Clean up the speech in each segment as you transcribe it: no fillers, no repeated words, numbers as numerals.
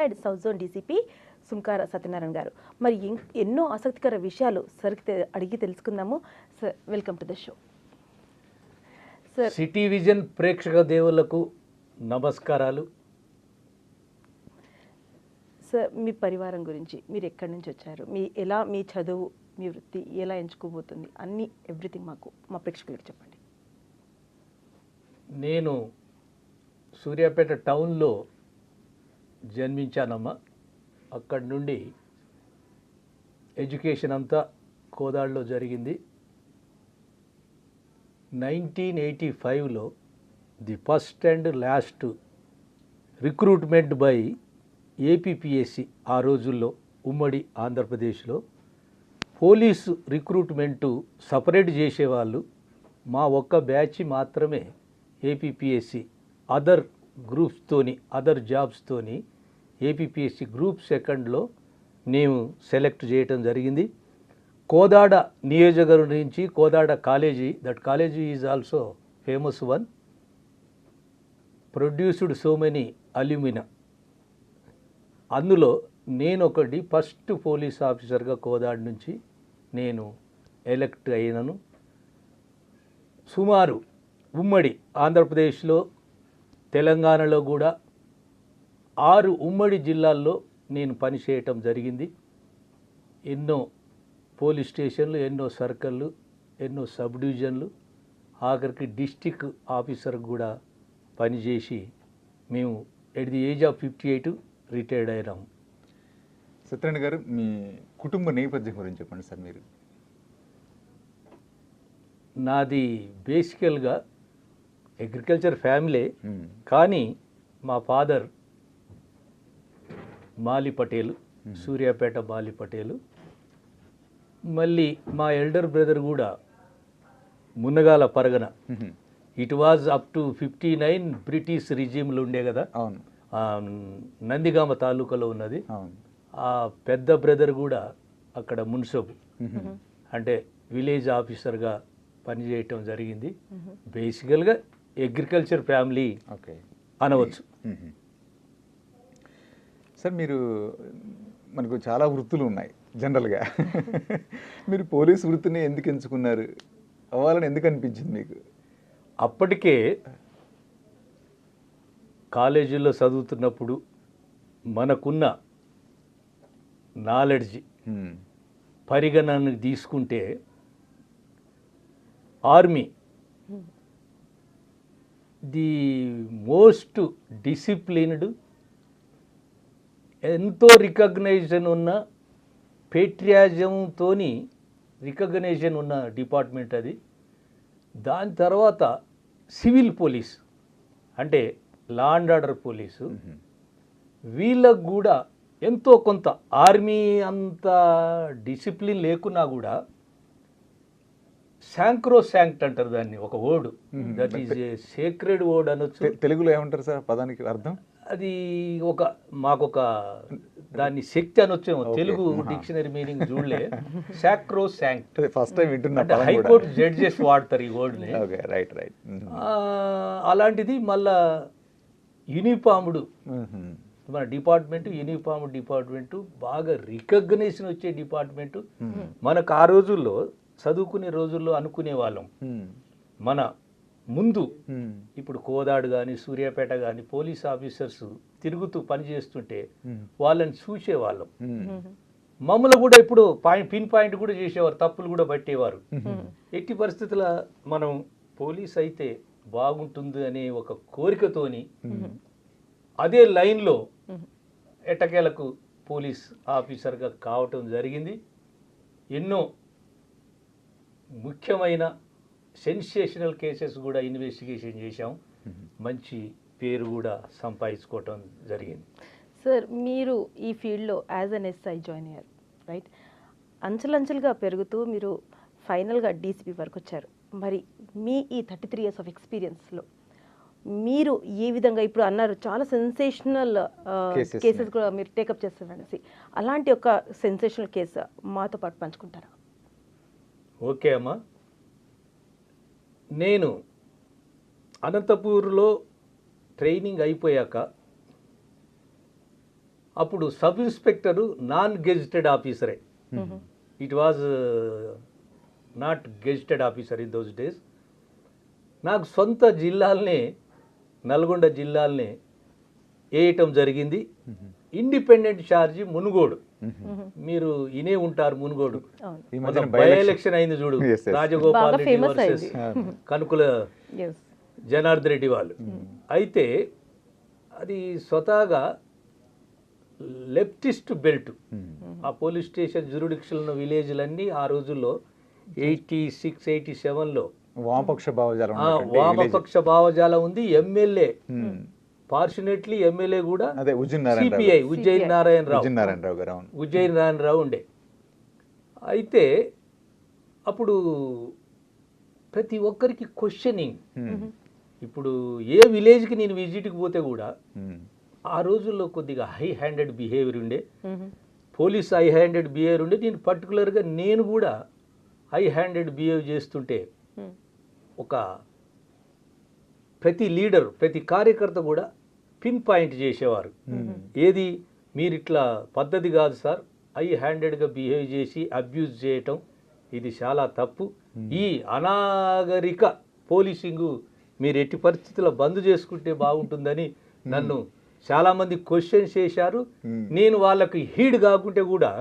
And south zone DCP Sunkara Satyanarayana garu. మరి ఎన్నో ఆసక్తికర విషయాలు సరికి అడిగి తెలుసుకుందాము. Sir, welcome to the show. Sir, city vision ప్రేక్షక దేవులకు నమస్కారాలు. సార్, మీ పరివారం గురించి, మీరు ఎక్కడి నుంచి వచ్చారు, మీ చదువు, మీ వృత్తి ఎలా ఎంచుకోబోతుంది, అన్నీ ఎవ్రీథింగ్ మా ప్రేక్షకులకు చెప్పండి. నేను సూర్యాపేట టౌన్లో జన్మించానమ్మా. అక్కడి నుండి ఎడ్యుకేషన్ అంతా కోదాడలో జరిగింది. 1985లో the first and last recruitment by APPSC, ఆ రోజుల్లో ఉమ్మడి ఆంధ్రప్రదేశ్లో పోలీసు రిక్రూట్మెంటు సపరేట్ చేసేవాళ్ళు. మా ఒక్క బ్యాచ్ మాత్రమే ఏపీపీఎస్సి అదర్ గ్రూప్స్తోని, అదర్ జాబ్స్తోని ఏపీపీఎస్సి గ్రూప్ సెకండ్లో నేను సెలెక్ట్ చేయటం జరిగింది. కోదాడ నియోజకవర్గం నుంచి Kodad college, that college is also famous one, produced so many alumni. అందులో నేను ఒకటి ఫస్ట్ పోలీస్ ఆఫీసర్గా కోదాడ నుంచి నేను ఎలెక్ట్ అయినాను. సుమారు ఉమ్మడి ఆంధ్రప్రదేశ్లో, తెలంగాణలో కూడా 6 ఉమ్మడి జిల్లాల్లో నేను పనిచేయటం జరిగింది. ఎన్నో పోలీస్ స్టేషన్లు, ఎన్నో సర్కిళ్ళు, ఎన్నో సబ్ డివిజన్లు, ఆఖరికి డిస్టిక్ ఆఫీసర్ కూడా పనిచేసి మేము at the age of 58 retired అయినాము. సత్యనారాయణ గారు, మీ కుటుంబ నేపథ్యం గురించి చెప్పండి సార్. మీరు నాది బేసికల్గా అగ్రికల్చర్ ఫ్యామిలీ, కానీ మా ఫాదర్ మాలి పటేలు, సూర్యాపేట మాలి పటేలు. మళ్ళీ మా ఎల్డర్ బ్రదర్ కూడా Munagala pargana. It was up to 59 British రిజిమ్లు ఉండే కదా. అవును. నందిగామ తాలూకాలో ఉన్నది. ఆ పెద్ద బ్రదర్ కూడా అక్కడ మున్సబ్, అంటే విలేజ్ ఆఫీసర్గా పనిచేయటం జరిగింది. బేసికల్గా అగ్రికల్చర్ ఫ్యామిలీ అనవచ్చు. సార్, మనకు చాలా వృత్తులు ఉన్నాయి జనరల్గా. మీరు పోలీస్ వృత్తిని ఎందుకు ఎంచుకున్నారు? అవ్వాలని ఎందుకు అనిపించింది మీకు? అప్పటికే కాలేజీలో చదువుతున్నప్పుడు మనకున్న నాలెడ్జ్ పరిగణనని తీసుకుంటే ఆర్మీ ది మోస్ట్ డిసిప్లిన్డ్, ఎంతో రికగ్నైజేషన్ ఉన్న, పేట్రియాజంతో రికగ్నైజేషన్ ఉన్న డిపార్ట్మెంట్ అది. దాని తర్వాత సివిల్ పోలీస్, అంటే లా అండ్ ఆర్డర్ పోలీసు. వీళ్ళకు కూడా ఎంతో కొంత, ఆర్మీ అంత డిసిప్లిన్ లేకున్నా కూడా శాంక్రోశాంక్ట్ అంటారు దాన్ని, ఒక word, that is a sacred word అనొచ్చు. తెలుగులో ఏమంటారు సార్ పదానికి అర్థం? అది మాకొక దాన్ని శక్తి అనొచ్చేమో. తెలుగు డిక్షనరీ మీనింగ్ చూడలే. శాక్రోశాంక్ట్ ఫస్ట్ టైం వింటున్నా. హైకోర్టు జడ్జెస్ వాడతారు ఈ వర్డ్ని. Right right. అలాంటిది మళ్ళా యూనిఫామ్డ్, మన డిపార్ట్మెంట్ యూనిఫామ్ డిపార్ట్మెంటు, బాగా రికగ్నేషన్ వచ్చే డిపార్ట్మెంటు. మనకు ఆ రోజుల్లో, చదువుకునే రోజుల్లో అనుకునే వాళ్ళం, మన ముందు ఇప్పుడు కోదాడు కానీ సూర్యాపేట కానీ పోలీస్ ఆఫీసర్స్ తిరుగుతూ పనిచేస్తుంటే వాళ్ళని చూసేవాళ్ళం. మమ్మల్ని కూడా ఇప్పుడు పిన్ పాయింట్ కూడా చేసేవారు, తప్పులు కూడా పట్టేవారు. ఎట్టి పరిస్థితుల మనం పోలీస్ అయితే బాగుంటుంది అనే ఒక కోరికతోని అదే లైన్లో ఎట్టకేలకు పోలీస్ ఆఫీసర్గా కావటం జరిగింది. ఎన్నో ముఖ్యమైన సెన్సేషనల్ కేసెస్ కూడా ఇన్వెస్టిగేషన్ చేశాం. మంచి పేరు కూడా సంపాదించుకోవటం జరిగింది. సార్, మీరు ఈ ఫీల్డ్లో యాజ్ అన్ ఎస్ఐ జాయిన్ అయ్యారు, రైట్? అంచెలంచెలుగా పెరుగుతూ మీరు ఫైనల్గా డీసీపీ వరకు వచ్చారు. మరి మీ ఈ 33 years ఆఫ్ ఎక్స్పీరియన్స్లో మీరు ఏ విధంగా, ఇప్పుడు అన్నారు చాలా సెన్సేషనల్ కేసెస్ కూడా మీరు టేకప్ చేస్తారనేసి, అలాంటి ఒక సెన్సేషనల్ కేసు మాతో పాటు పంచుకుంటారా? ఓకే అమ్మా. నేను అనంతపూర్లో ట్రైనింగ్ అయిపోయాక అప్పుడు సబ్ ఇన్స్పెక్టరు నాన్ గెజిటెడ్ ఆఫీసరే. It was not gazetted officer in those days. నాకు సొంత జిల్లాలనే, నల్గొండ జిల్లాలనే వేయటం జరిగింది. Independent charge Munugode. మీరు ఇనే ఉంటారు మునుగోడు. ఈ మధ్యన బై ఎలక్షన్ అయింది చూడు, Yes, yes. రాజగోపాల్ బాగా రెడ్డి famous వర్సెస్ కనుకుల ఎస్. జనార్దన్ రెడ్డి వాళ్ళు. అయితే అది స్వతహాగా లెఫ్టిస్ట్ బెల్ట్. ఆ పోలీస్ స్టేషన్ జ్యూరిడిక్షన్ ఉన్న విలేజ్లన్నీ ఆ రోజుల్లో 86, 87లో వామపక్ష భావజాలం ఉన్నటువంటి వామపక్ష భావజాలం ఉంది. ఎమ్మెల్యే ఫార్చునేట్లీ ఎమ్మెల్యే కూడా అదే సిపిఐ ఉజ్జయిని నారాయణరావు నారాయణరావు గారు. అవును. ఉజ్జయిని నారాయణరావు ఉండే. అయితే అప్పుడు ప్రతి ఒక్కరికి క్వశ్చనింగ్. ఇప్పుడు ఏ విలేజ్కి నేను విజిట్కి పోతే కూడా ఆ రోజుల్లో కొద్దిగా హై హ్యాండెడ్ బిహేవియర్ ఉండే, పోలీస్ హై హ్యాండెడ్ బిహేవియర్ ఉండే. నేను పర్టికులర్గా నేను కూడా హై హ్యాండెడ్ బిహేవ్ చేస్తుంటే ఒక ప్రతి లీడర్, ప్రతి కార్యకర్త కూడా పిన్ పాయింట్ చేసేవారు. ఏది, మీరు ఇట్లా పద్ధతి కాదు సార్, హై హ్యాండెడ్గా బిహేవ్ చేసి అబ్యూజ్ చేయటం ఇది చాలా తప్పు. ఈ అనాగరిక పోలీసింగు మీరు ఎట్టి పరిస్థితుల్లో బంద్ చేసుకుంటే బాగుంటుందని నన్ను చాలామంది క్వశ్చన్స్ చేశారు. నేను వాళ్ళకి హీడ్ కాకుంటే కూడా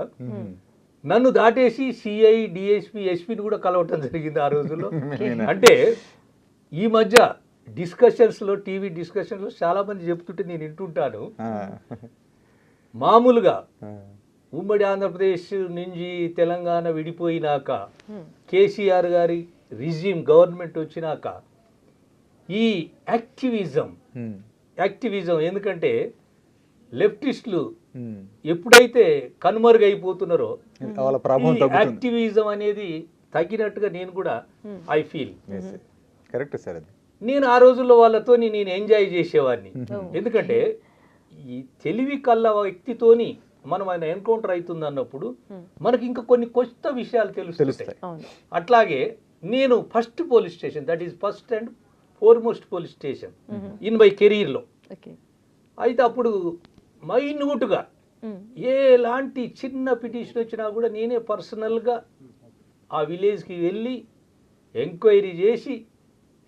నన్ను దాటేసి సిఐ, డిఎస్పి, ఎస్పీని కూడా కలవటం జరిగింది ఆ రోజుల్లో. అంటే ఈ మధ్య డిస్కషన్స్లో, టీవీ డిస్కషన్స్లో చాలామంది చెప్తుంటే నేను వింటుంటాను. మామూలుగా ఉమ్మడి ఆంధ్రప్రదేశ్ నుంచి తెలంగాణ విడిపోయినాక, కేసీఆర్ గారి రిజిమ్ గవర్నమెంట్ వచ్చినాక ఈ యాక్టివిజం ఎందుకంటే లెఫ్టిస్టులు ఎప్పుడైతే కనుమరుగైపోతున్నారో వాళ్ళ ప్రభావం తగ్గుతుంది. యాక్టివిజం అనేది తగ్గినట్టుగా నేను కూడా ఐ ఫీల్. Correct sir. అది నేను ఆ రోజుల్లో వాళ్ళతో నేను ఎంజాయ్ చేసేవాడిని. ఎందుకంటే ఈ తెలివి కళ్ళ వ్యక్తితోని మనం ఆయన ఎన్కౌంటర్ అవుతుంది అన్నప్పుడు మనకి ఇంకా కొన్ని కొత్త విషయాలు తెలుస్తాయి. అట్లాగే నేను first police station, that is first and foremost police station in my కెరీర్లో. అయితే అప్పుడు మైన్యూట్గా ఎలాంటి చిన్న పిటిషన్ వచ్చినా కూడా నేనే పర్సనల్గా ఆ విలేజ్కి వెళ్ళి ఎంక్వైరీ చేసి,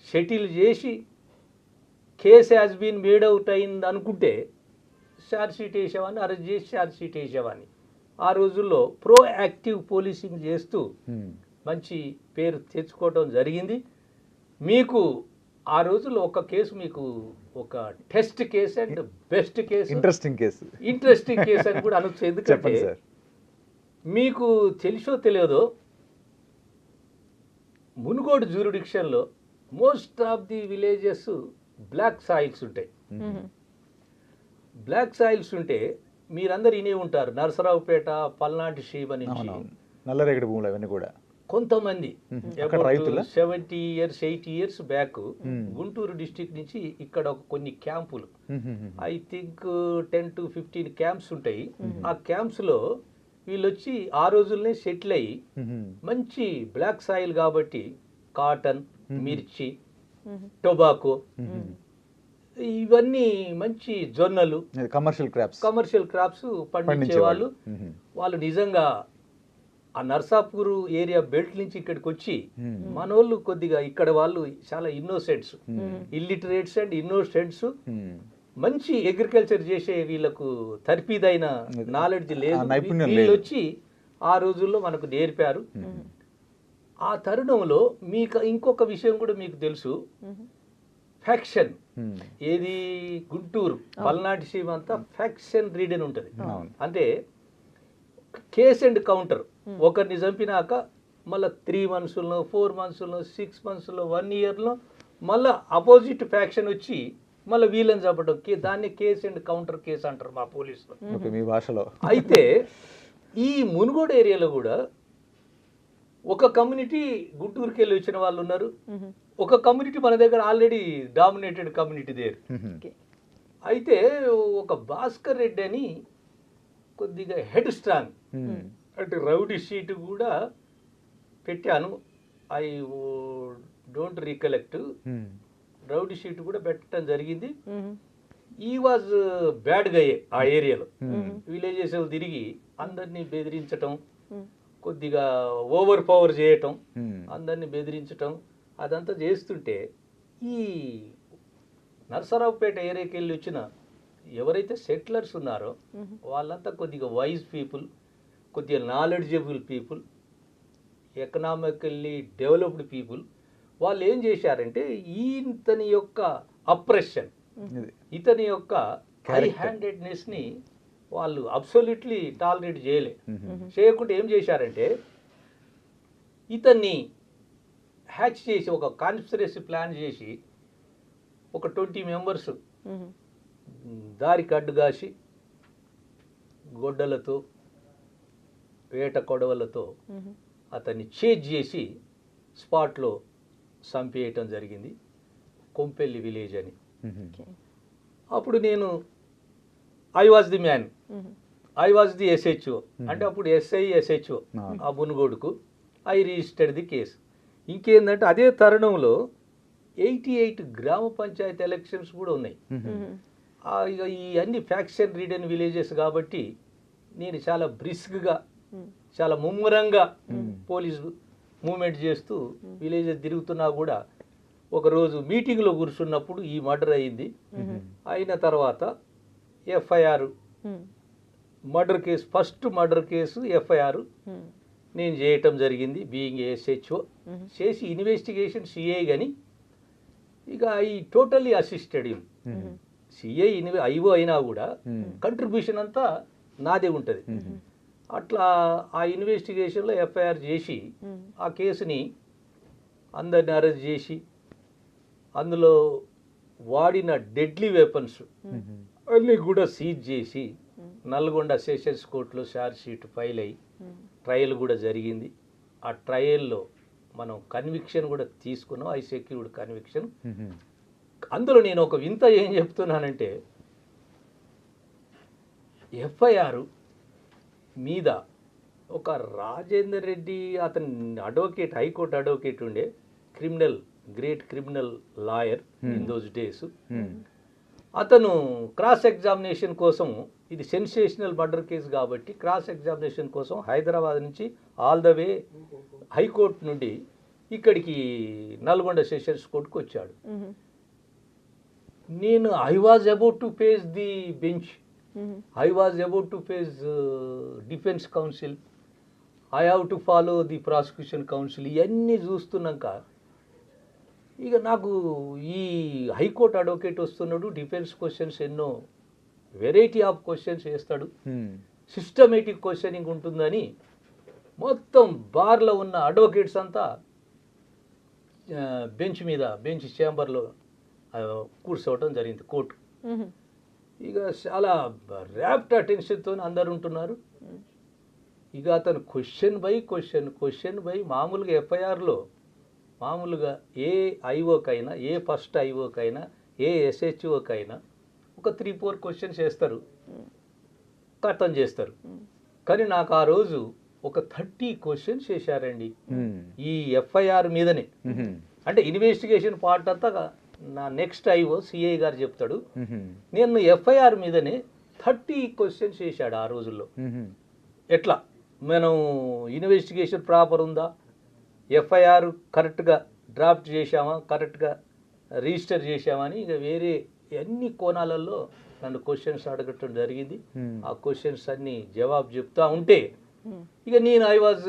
షెటిల్ చేసి, case has been made out అయింది అనుకుంటే ఛార్జ్ షీట్ వేసేవాడిని, అరెస్ట్ చేసి ఛార్జ్ షీట్ వేసేవాడిని. ఆ రోజుల్లో ప్రో యాక్టివ్ పోలీసింగ్ చేస్తూ మంచి పేరు తెచ్చుకోవడం జరిగింది. మీకు ఆ రోజుల్లో ఒక కేసు, మీకు ఒక test case and best case, interesting case అని కూడా అనొచ్చు. ఎందుకంటే మీకు తెలుసో తెలియదో, మునుగోడు జ్యూరిడిక్షన్లో most of the villages black soils ఉంటాయి. బ్లాక్ సాయిల్స్ ఉంటే మీరందరూ ఇనే ఉంటారు, నరసరావుపేట, పల్నాటి సీమ నుంచి నల్లరేగడి భూములు అవన్నీ కూడా కొంతమంది 70 years 80 years back Guntur district నుంచి ఇక్కడ కొన్ని క్యాంపులు, ఐ థింక్ 10 to 15 క్యాంప్స్ ఉంటాయి. ఆ క్యాంప్స్లో వీళ్ళు వచ్చి ఆ రోజుల్లోనే సెటిల్ అయ్యి మంచి బ్లాక్ సాయిల్ కాబట్టి కాటన్, మిర్చి, టొబాకో, ఇవన్నీ మంచి జొన్నలు, కమర్షియల్ క్రాప్స్ పండించేవాళ్ళు. వాళ్ళు నిజంగా ఆ నర్సాపూర్ ఏరియా బెల్ట్ నుంచి ఇక్కడికి వచ్చి మనోళ్ళు కొద్దిగా ఇక్కడ వాళ్ళు చాలా ఇన్నోసెంట్స్, ఇల్లిటరేట్స్ అండ్ ఇన్నోసెంట్స్, మంచి అగ్రికల్చర్ చేసే వీళ్ళకు తర్ఫీదైన నాలెడ్జ్ లేదు. వీళ్ళు వచ్చి ఆ రోజుల్లో మనకు నేర్పారు. ఆ తరుణంలో మీకు ఇంకొక విషయం కూడా మీకు తెలుసు, ఫ్యాక్షన్. ఏది, గుంటూరు పల్నాటి సీమ అంతా ఫ్యాక్షన్ రీడన్ ఉంటుంది. అంటే కేస్ అండ్ కౌంటర్, ఒకరిని చంపినాక మళ్ళీ 3 months, 4 months, 6 months, 1 year మళ్ళీ అపోజిట్ ఫ్యాక్షన్ వచ్చి మళ్ళీ వీళ్ళని చంపడం, దాన్ని కేస్ అండ్ కౌంటర్ కేసు అంటారు మా పోలీసులో, మీ భాషలో. అయితే ఈ మునుగోడు ఏరియాలో కూడా ఒక కమ్యూనిటీ గుంటూరుకి వెళ్ళి వచ్చిన వాళ్ళు ఉన్నారు, ఒక కమ్యూనిటీ మన దగ్గర ఆల్రెడీ డామినేటెడ్ కమ్యూనిటీ దేర్. అయితే ఒక భాస్కర్ రెడ్డి అని కొద్దిగా హెడ్ స్ట్రాంగ్, అంటే రౌడీ షీట్ కూడా పెట్టాను, I don't recollect, rowdy sheet కూడా పెట్టడం జరిగింది. ఈ వాజ్ బ్యాడ్ గా ఆ ఏరియాలో విలేజెస్ తిరిగి అందరినీ బెదిరించటం, కొద్దిగా ఓవర్ పవర్ చేయటం, అందరినీ బెదిరించటం అదంతా చేస్తుంటే ఈ నరసరావుపేట ఏరియాకి వెళ్ళి వచ్చిన ఎవరైతే సెటిలర్స్ ఉన్నారో వాళ్ళంతా కొద్దిగా వైజ్ పీపుల్, కొద్దిగా knowledgeable people, economically developed people. వాళ్ళు ఏం చేశారంటే ఇతని యొక్క అప్రెషన్, ఇతని యొక్క హై హ్యాండెడ్నెస్ని వాళ్ళు అబ్సల్యూట్లీ టాలరేట్ చేయకుండా ఏం చేశారంటే ఇతన్ని హ్యాచ్ చేసి ఒక కాన్స్పిరసీ ప్లాన్ చేసి ఒక 20 మెంబర్స్ దారికి అడ్డుగాసి గొడ్డలతో వేట కొడవలతో అతన్ని చేజ్ చేసి స్పాట్లో చంపేయటం జరిగింది, కొంపెల్లి విలేజ్ అని. అప్పుడు నేను I was the man, I was the SHO, అంటే అప్పుడు ఎస్ఐ ఎస్హెచ్ఓ ఆ బునుగోడుకు. I registered the case. ఇంకేందంటే అదే తరుణంలో 88 గ్రామ పంచాయతీ ఎలక్షన్స్ కూడా ఉన్నాయి. ఇక ఈ అన్ని ఫ్యాక్షన్ రీడెన్ విలేజెస్ కాబట్టి నేను చాలా బ్రిస్క్గా, చాలా ముమ్మరంగా పోలీసు మూమెంట్ చేస్తూ విలేజెస్ తిరుగుతున్నా కూడా ఒకరోజు మీటింగ్లో కూర్చున్నప్పుడు ఈ మర్డర్ అయింది. అయిన తర్వాత FIR, murder case, first murder case FIR నేను చేయటం జరిగింది బీయింగ్ ఎస్హెచ్ఓ. చేసి ఇన్వెస్టిగేషన్ సిఐ కానీ ఇక I totally assisted him. CI IO అయినా కూడా కంట్రిబ్యూషన్ అంతా నాదే ఉంటుంది. అట్లా ఆ ఇన్వెస్టిగేషన్లో ఎఫ్ఐఆర్ చేసి ఆ కేసుని అందరిని అరెస్ట్ చేసి అందులో వాడిన డెడ్లీ వెపన్స్ అన్నీ కూడా సీజ్ చేసి నల్గొండ సెషన్స్ కోర్టులో ఛార్జ్ షీట్ ఫైల్ అయ్యి ట్రయల్ కూడా జరిగింది. ఆ ట్రయల్లో మనం కన్విక్షన్ కూడా తీసుకున్నాం, ఐ సెక్యూర్డ్ కన్విక్షన్. అందులో నేను ఒక వింత ఏం చెప్తున్నానంటే ఎఫ్ఐఆర్ మీద ఒక రాజేందర్ రెడ్డి, అతని అడ్వకేట్, హైకోర్టు అడ్వకేట్ ఉండే, great criminal lawyer in those days. అతను క్రాస్ ఎగ్జామినేషన్ కోసం, ఇది సెన్సేషనల్ మర్డర్ కేసు కాబట్టి క్రాస్ ఎగ్జామినేషన్ కోసం హైదరాబాద్ నుంచి ఆల్ ద వే హైకోర్టు నుండి ఇక్కడికి నల్గొండ సెషన్స్ కోర్టుకు వచ్చాడు. నేను I was about to face the bench, I was about to face defence council, I have to follow the prosecution council. ఇవన్నీ చూస్తున్నాక ఇక నాకు ఈ హైకోర్టు అడ్వకేట్ వస్తున్నాడు, డిఫెన్స్ క్వశ్చన్స్ ఎన్నో వెరైటీ ఆఫ్ క్వశ్చన్స్ వేస్తాడు, సిస్టమేటిక్ క్వశ్చనింగ్ ఉంటుందని మొత్తం బార్లో ఉన్న అడ్వకేట్స్ అంతా బెంచ్ ఛాంబర్లో కూర్చోవటం జరిగింది కోర్టు. ఇక చాలా ర్యాప్ట్ అటెన్షన్తో అందరు ఉంటున్నారు. ఇక అతను క్వశ్చన్ బై మామూలుగా ఎఫ్ఐఆర్లో మామూలుగా ఏ ఐఓకైనా, ఏ ఫస్ట్ ఐఓకైనా, ఏ ఎస్హెచ్ఓకైనా ఒక 3-4 క్వశ్చన్స్ వేస్తారు, కథం చేస్తారు. కానీ నాకు ఆ రోజు ఒక 30 క్వశ్చన్స్ వేశారండి ఈ ఎఫ్ఐఆర్ మీదనే. అంటే ఇన్వెస్టిగేషన్ పార్ట్ అంతా నా నెక్స్ట్ ఐఓ సిఐ గారు చెప్తాడు, నేను ఎఫ్ఐఆర్ మీదనే 30 క్వశ్చన్స్ వేశాడు ఆ రోజుల్లో. ఎట్లా మనం ఇన్వెస్టిగేషన్ ప్రాపర్ ఉందా, ఎఫ్ఐఆర్ కరెక్ట్గా డ్రాఫ్ట్ చేశామా, కరెక్ట్గా రిజిస్టర్ చేశామా అని ఇక వేరే అన్ని కోణాలలో నన్ను క్వశ్చన్స్ అడగటం జరిగింది. ఆ క్వశ్చన్స్ అన్ని జవాబు చెప్తా ఉంటే ఇక నేను ఐ వాజ్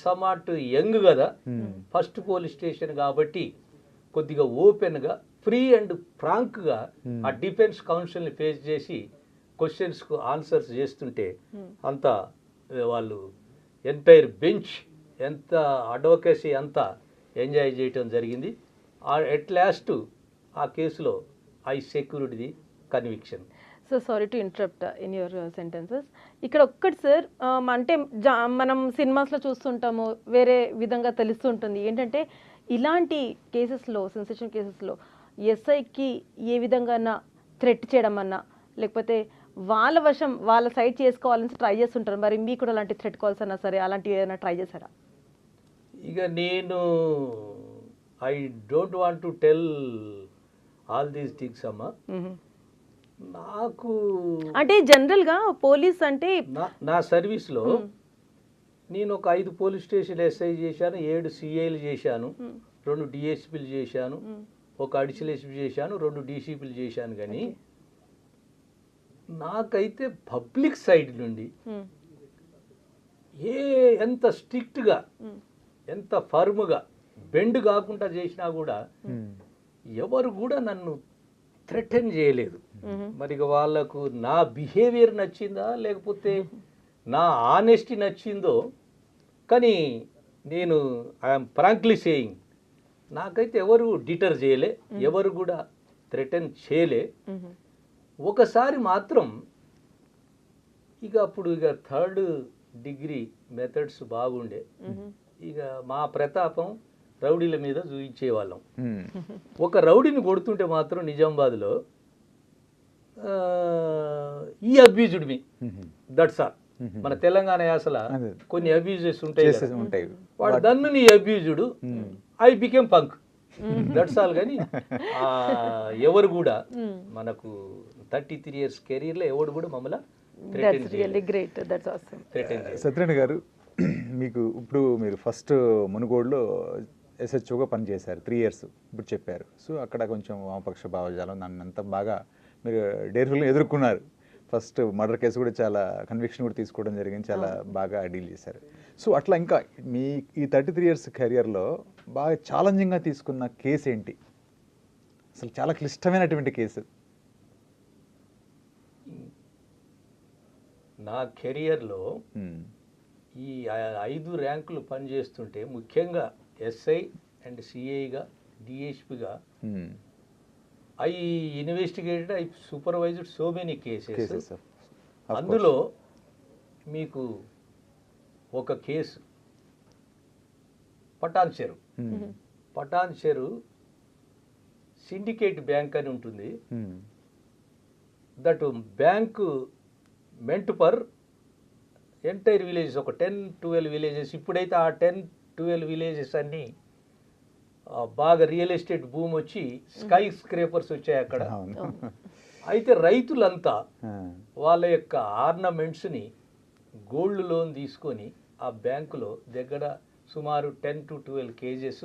సమాట్ యంగ్ కదా, ఫస్ట్ పోలీస్ స్టేషన్ కాబట్టి కొద్దిగా ఓపెన్గా, ఫ్రీ అండ్ ఫ్రాంక్గా ఆ డిఫెన్స్ కౌన్సిల్ని ఫేస్ చేసి క్వశ్చన్స్కు ఆన్సర్స్ చేస్తుంటే అంతా వాళ్ళు ఎంటైర్ బెంచ్, ఎంత అడ్వకేసీ అంతా ఎంజాయ్ చేయటం జరిగింది. ఎట్ లాస్ట్ ఆ కేసులో I secured the conviction. So sorry to interrupt in your sentences. ఇక్కడ ఒక్కటి సార్, అంటే మనం సినిమాస్లో చూస్తుంటాము, వేరే విధంగా తెలుస్తుంటుంది ఏంటంటే ఇలాంటి కేసెస్లో, సెన్సేషన్ కేసెస్లో ఎస్ఐకి ఏ విధంగా థ్రెట్ చేయడం అన్నా, లేకపోతే వాళ్ళ వశం వాళ్ళ సైడ్ చేసుకోవాలని ట్రై చేస్తుంటారు. మరి మీకు కూడా అలాంటి థ్రెట్ కాల్స్ అన్నా సరే అలాంటివి ఏదైనా ట్రై చేశారా? ఇక నేను I don't want to tell all these things అమ్మా. నాకు అంటే జనరల్గా పోలీస్ అంటే నా సర్వీస్లో నేను ఒక 5 పోలీస్ స్టేషన్ ఎస్ఐ చేశాను, 7 సిఐలు చేశాను, 2 డిఎస్పీలు చేశాను, ఒక అడిషనల్ ఎస్పీ చేశాను, 2 డీసీపీలు చేశాను. కానీ నాకైతే పబ్లిక్ సైడ్ నుండి ఎంత స్ట్రిక్ట్గా ఎంత ఫర్మ్గా బెండ్ కాకుండా చేసినా కూడా ఎవరు కూడా నన్ను థ్రెటన్ చేయలేదు. మరి ఇక వాళ్ళకు నా బిహేవియర్ నచ్చిందా లేకపోతే నా ఆనెస్టీ నచ్చిందో, కానీ నేను ఐఎమ్ ఫ్రాంక్లీ సేయింగ్ నాకైతే ఎవరు డిటర్ చేయలే, ఎవరు కూడా థ్రెటన్ చేయలే. ఒకసారి మాత్రం ఇక అప్పుడు ఇక 3rd డిగ్రీ మెథడ్స్ బాగుండే, ఇక మా ప్రతాపం రౌడీల మీద చూపించేవాళ్ళం. ఒక రౌడీని కొడుతుంటే మాత్రం నిజామాబాద్లో ఈ అబ్యూజ్డ్ మీ దట్స్ ఆల్. మన తెలంగాణ యాసల కొన్ని అబ్యూజెస్ ఉంటాయి కదా, వాడు దన్ను నీ అబ్యూజుడు, I became punk, that's all. కానీ ఎవరు కూడా మనకు 33 years కెరీర్లో ఎవడు కూడా మమ్మల్ని సత్యనారాయణ గారు, మీకు ఇప్పుడు మీరు ఫస్ట్ మునుగోడులో ఎస్హెచ్ఓగా పనిచేశారు 3 years ఇప్పుడు చెప్పారు. సో అక్కడ కొంచెం వామపక్ష భావజాలం దాన్ని అంతా బాగా మీరు డేర్ఫుల్గా ఎదుర్కొన్నారు. ఫస్ట్ మర్డర్ కేసు కూడా చాలా కన్విక్షన్ కూడా తీసుకోవడం జరిగింది, చాలా బాగా డీల్ చేశారు. సో అట్లా ఇంకా మీ ఈ 33 years కెరియర్లో బాగా ఛాలెంజింగ్గా తీసుకున్న కేసు ఏంటి, అసలు చాలా క్లిష్టమైనటువంటి కేసు? నా కెరియర్లో ఈ 5 ర్యాంకులు పనిచేస్తుంటే ముఖ్యంగా ఎస్ఐ అండ్ సిఐగా డిఎస్పిగా I investigated, I supervised so many cases. అందులో మీకు ఒక కేసు పటాన్ చెరు సిండికేట్ బ్యాంక్ అని ఉంటుంది. That bank meant per entire villages, ఒక 10-12 విలేజెస్. ఇప్పుడైతే ఆ 10-12 విలేజెస్ అన్నీ బాగా రియల్ ఎస్టేట్ భూమి వచ్చి స్కై స్క్రేపర్స్ వచ్చాయి అక్కడ. అయితే రైతులంతా వాళ్ళ యొక్క ఆర్నమెంట్స్ని గోల్డ్ లోన్ తీసుకొని ఆ బ్యాంకులో దగ్గర సుమారు 10-12 kgs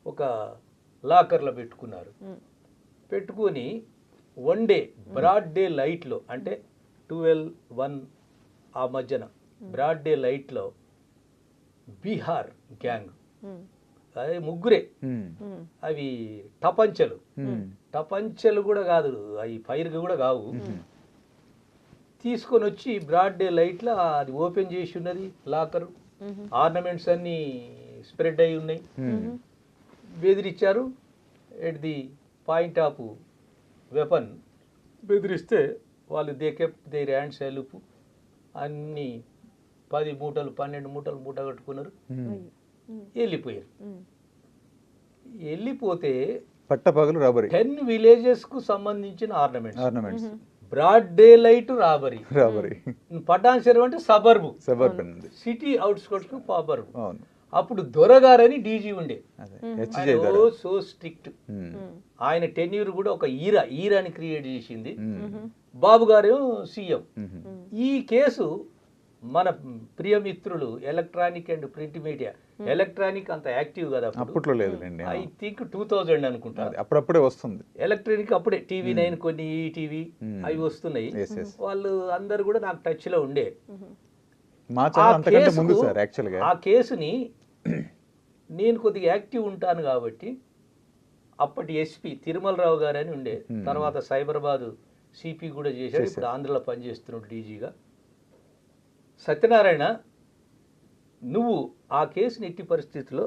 ఒక లాకర్లో పెట్టుకున్నారు. పెట్టుకొని వన్ డే బ్రాడ్ డే లైట్లో, అంటే 12-1 ఆ మధ్యన బ్రాడ్ డే లైట్లో బీహార్ గ్యాంగ్, అదే ముగ్గురే, అవి టపంచెలు కూడా కాదు, అవి ఫైర్గా కూడా కావు, తీసుకొని వచ్చి బ్రాడ్ డే లైట్లో అది ఓపెన్ చేసి ఉన్నది లాకరు, ఆర్నమెంట్స్ అన్నీ స్ప్రెడ్ అయి ఉన్నాయి. బెదిరించారు. At the point of weapon బెదిరిస్తే వాళ్ళు దే కెప్ట్ దేర్ హ్యాండ్స్ ఎలుపు అన్నీ 10 మూటలు 12 మూటలు మూట కట్టుకున్నారు, వెళ్ళిపోయారు. వెళ్ళిపోతే పట్టపగలు రాబరీ 10 విలేజెస్కు సంబంధించిన ornaments, broad daylight robbery. Patancheru అంటే సబర్బు, సిటీ అవుట్స్కర్ట్స్ పాబర్బు. అప్పుడు దొరగారని డీజీ ఉండే, సో స్ట్రిక్ట్. ఆయన టెన్యూర్ కూడా ఒక ఈరాని క్రియేట్ చేసింది. బాబు గారు సీఎం. ఈ కేసు మన ప్రియమిత్రులు electronic and print media, electronic అంత యాక్టివ్ కదా అప్పట్లో లేదులేండి, ఐ థింక్ 2000 అనుకుంటా, అప్పుడప్పుడే వస్తుంది. ఎలక్ట్రానిక్ అప్పుడే TV9 కొన్ని ఈటీవీ అవి వస్తున్నాయి. వాళ్ళు అందరు కూడా నాకు టచ్ లో ఉండే. ఆ కేసుని నేను కొద్దిగా యాక్టివ్ ఉంటాను కాబట్టి అప్పటి ఎస్పీ తిరుమలరావు గారు అని ఉండే, తర్వాత సైబరాబాద్ సిపి కూడా చేశాడు, ఇప్పుడు ఆంధ్రలో పనిచేస్తున్నాడు డీజీగా. సత్యనారాయణ, నువ్వు ఆ కేసుని ఎట్టి పరిస్థితుల్లో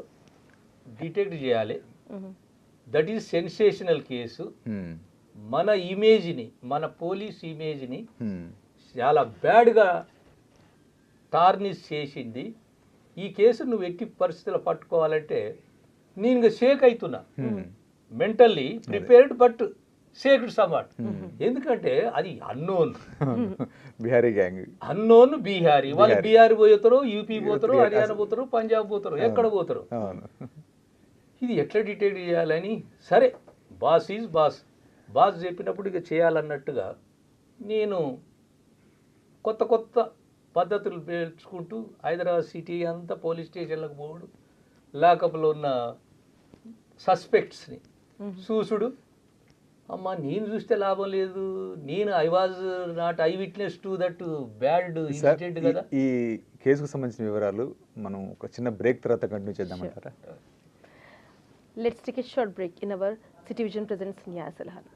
డిటెక్ట్ చేయాలి. That is sensational case. మన ఇమేజ్ని, మన పోలీస్ ఇమేజ్ని చాలా బ్యాడ్గా టార్నిష్ చేసింది. ఈ కేసు నువ్వు ఎట్టి పరిస్థితుల్లో పట్టుకోవాలంటే నేను ఇంకా షేక్ అవుతున్నా, mentally prepared but shaked somewhat. ఎందుకంటే అది unknown Bihari gang, unknown Bihari. వాళ్ళు బీహారీ పోతారు, యూపీ పోతారు, హర్యానా పోతారు, పంజాబ్ పోతారు, ఎక్కడ పోతారు. ఇది ఎట్లా డిటెక్ట్ చేయాలని, సరే బాస్ ఈజ్ బాస్, బాస్ చెప్పినప్పుడు ఇక చేయాలన్నట్టుగా నేను కొత్త కొత్త పద్ధతులు నేర్చుకుంటూ హైదరాబాద్ సిటీ అంతా పోలీస్ స్టేషన్లకు పోవడం, లాకప్లో ఉన్న సస్పెక్ట్స్ని చూసుడు. అమ్మ నేను చూస్తే లాభం లేదు, నేను I was not I witness to that bad incident కదా. ఈ కేసుకు సంబంధించిన వివరాలు మనం ఒక చిన్న బ్రేక్ తర్వాత కంటిన్యూ చేద్దామంటారా? Let's take a short break in our city vision presents న్యాయ సలహాలు.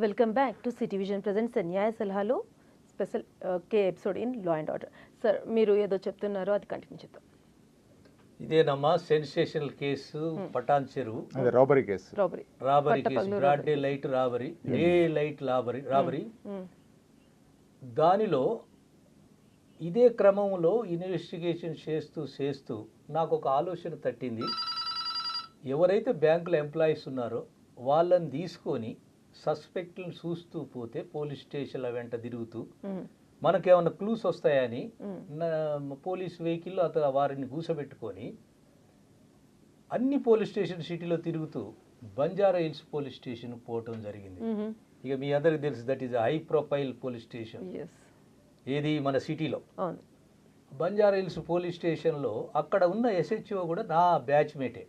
Welcome back to city vision presents న్యాయ సలహాలు స్పెషల్ కే episode in law and order. Sir మీరు ఏదో చెప్తున్నారో అది కంటిన్యూ చేద్దాం. ఇదేనమ్మా sensational case, Patancheru robbery case. Robbery case, broad daylight robbery, daylight robbery. దానిలో ఇదే క్రమంలో ఇన్వెస్టిగేషన్ చేస్తూ నాకు ఒక ఆలోచన తట్టింది. ఎవరైతే బ్యాంకులో ఎంప్లాయీస్ ఉన్నారో వాళ్ళని తీసుకొని సస్పెక్ట్లను చూస్తూ పోతే పోలీస్ స్టేషన్ల వెంట తిరుగుతూ మనకేమన్నా క్లూస్ వస్తాయని పోలీస్ వెహికల్ వారిని కూసబెట్టుకొని అన్ని పోలీస్ స్టేషన్ సిటీలో తిరుగుతూ బంజారా హిల్స్ పోలీస్ స్టేషన్ పోవటం జరిగింది. ఇక మీ అందరికి తెలుసు, that is high profile police station. ఏది మన సిటీలో బంజారా హిల్స్ పోలీస్ స్టేషన్లో అక్కడ ఉన్న ఎస్హెచ్ఓ కూడా నా బ్యాచ్మేటే,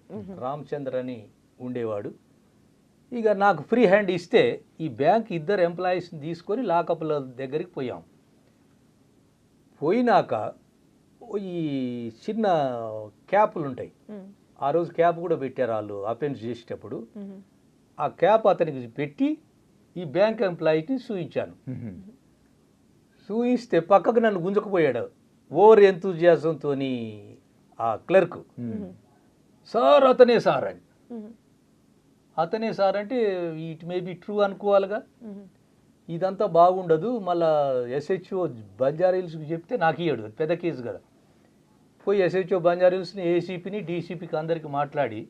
రామచంద్ర అని ఉండేవాడు. ఇక నాకు ఫ్రీ హ్యాండ్ ఇస్తే ఈ బ్యాంక్ ఇద్దరు ఎంప్లాయీస్ని తీసుకొని లాకప్ల దగ్గరికి పోయాం. పోయినాక ఈ చిన్న క్యాపులు ఉంటాయి, ఆ రోజు క్యాప్ కూడా పెట్టారు వాళ్ళు అపెండ్ చేసేటప్పుడు. ఆ క్యాప్ అతనికి పెట్టి ఈ బ్యాంక్ ఎంప్లాయీని చూయించాను. చూయిస్తే పక్కకు నన్ను గుంజుకుపోయాడు ఓవర్ ఎంతూజియాజంతో ఆ క్లర్క్. సార్ అతనే సార్ అని. అతనే సార్ అంటే ఇట్ మే బి ట్రూ అనుకోవాలిగా. ఇదంతా బాగుండదు, మళ్ళా ఎస్హెచ్ఓ బంజారా హిల్స్కి చెప్తే నాకు ఇయ్యడు, పెద్ద కేసు కదా. పోయి ఎస్హెచ్ఓ బంజారా హిల్స్ని, ఏసీపీని, డీసీపీకి అందరికి మాట్లాడి,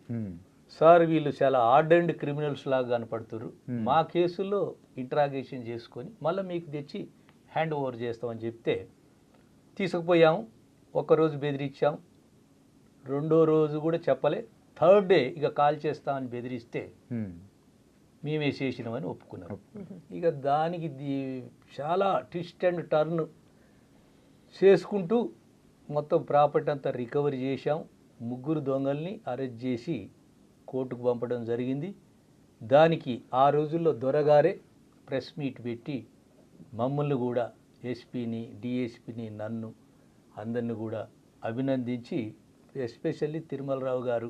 సార్ వీళ్ళు చాలా ఆర్డెండ్ క్రిమినల్స్ లాగా కనపడుతున్నారు, మా కేసుల్లో ఇంట్రాగేషన్ చేసుకొని మళ్ళీ మీకు తెచ్చి హ్యాండ్ ఓవర్ చేస్తామని చెప్తే తీసుకుపోయాము. ఒక్కరోజు బెదిరించాం, రెండో రోజు కూడా చెప్పలే, థర్డ్ డే ఇక కాల్ చేస్తామని బెదిరిస్తే మేమే చేసినామని ఒప్పుకున్నారు. ఇక దానికి చాలా ట్విస్ట్ అండ్ టర్న్ చేసుకుంటూ మొత్తం ప్రాపర్టీ అంతా రికవరీ చేశాం. 3 దొంగల్ని అరెస్ట్ చేసి కోర్టుకు పంపడం జరిగింది. దానికి ఆ రోజుల్లో దొరగారే ప్రెస్ మీట్ పెట్టి మమ్మల్ని కూడా ఎస్పీని, డిఎస్పీని, నన్ను అందరిని కూడా అభినందించి, ఎస్పెషల్లీ తిరుమలరావు గారు,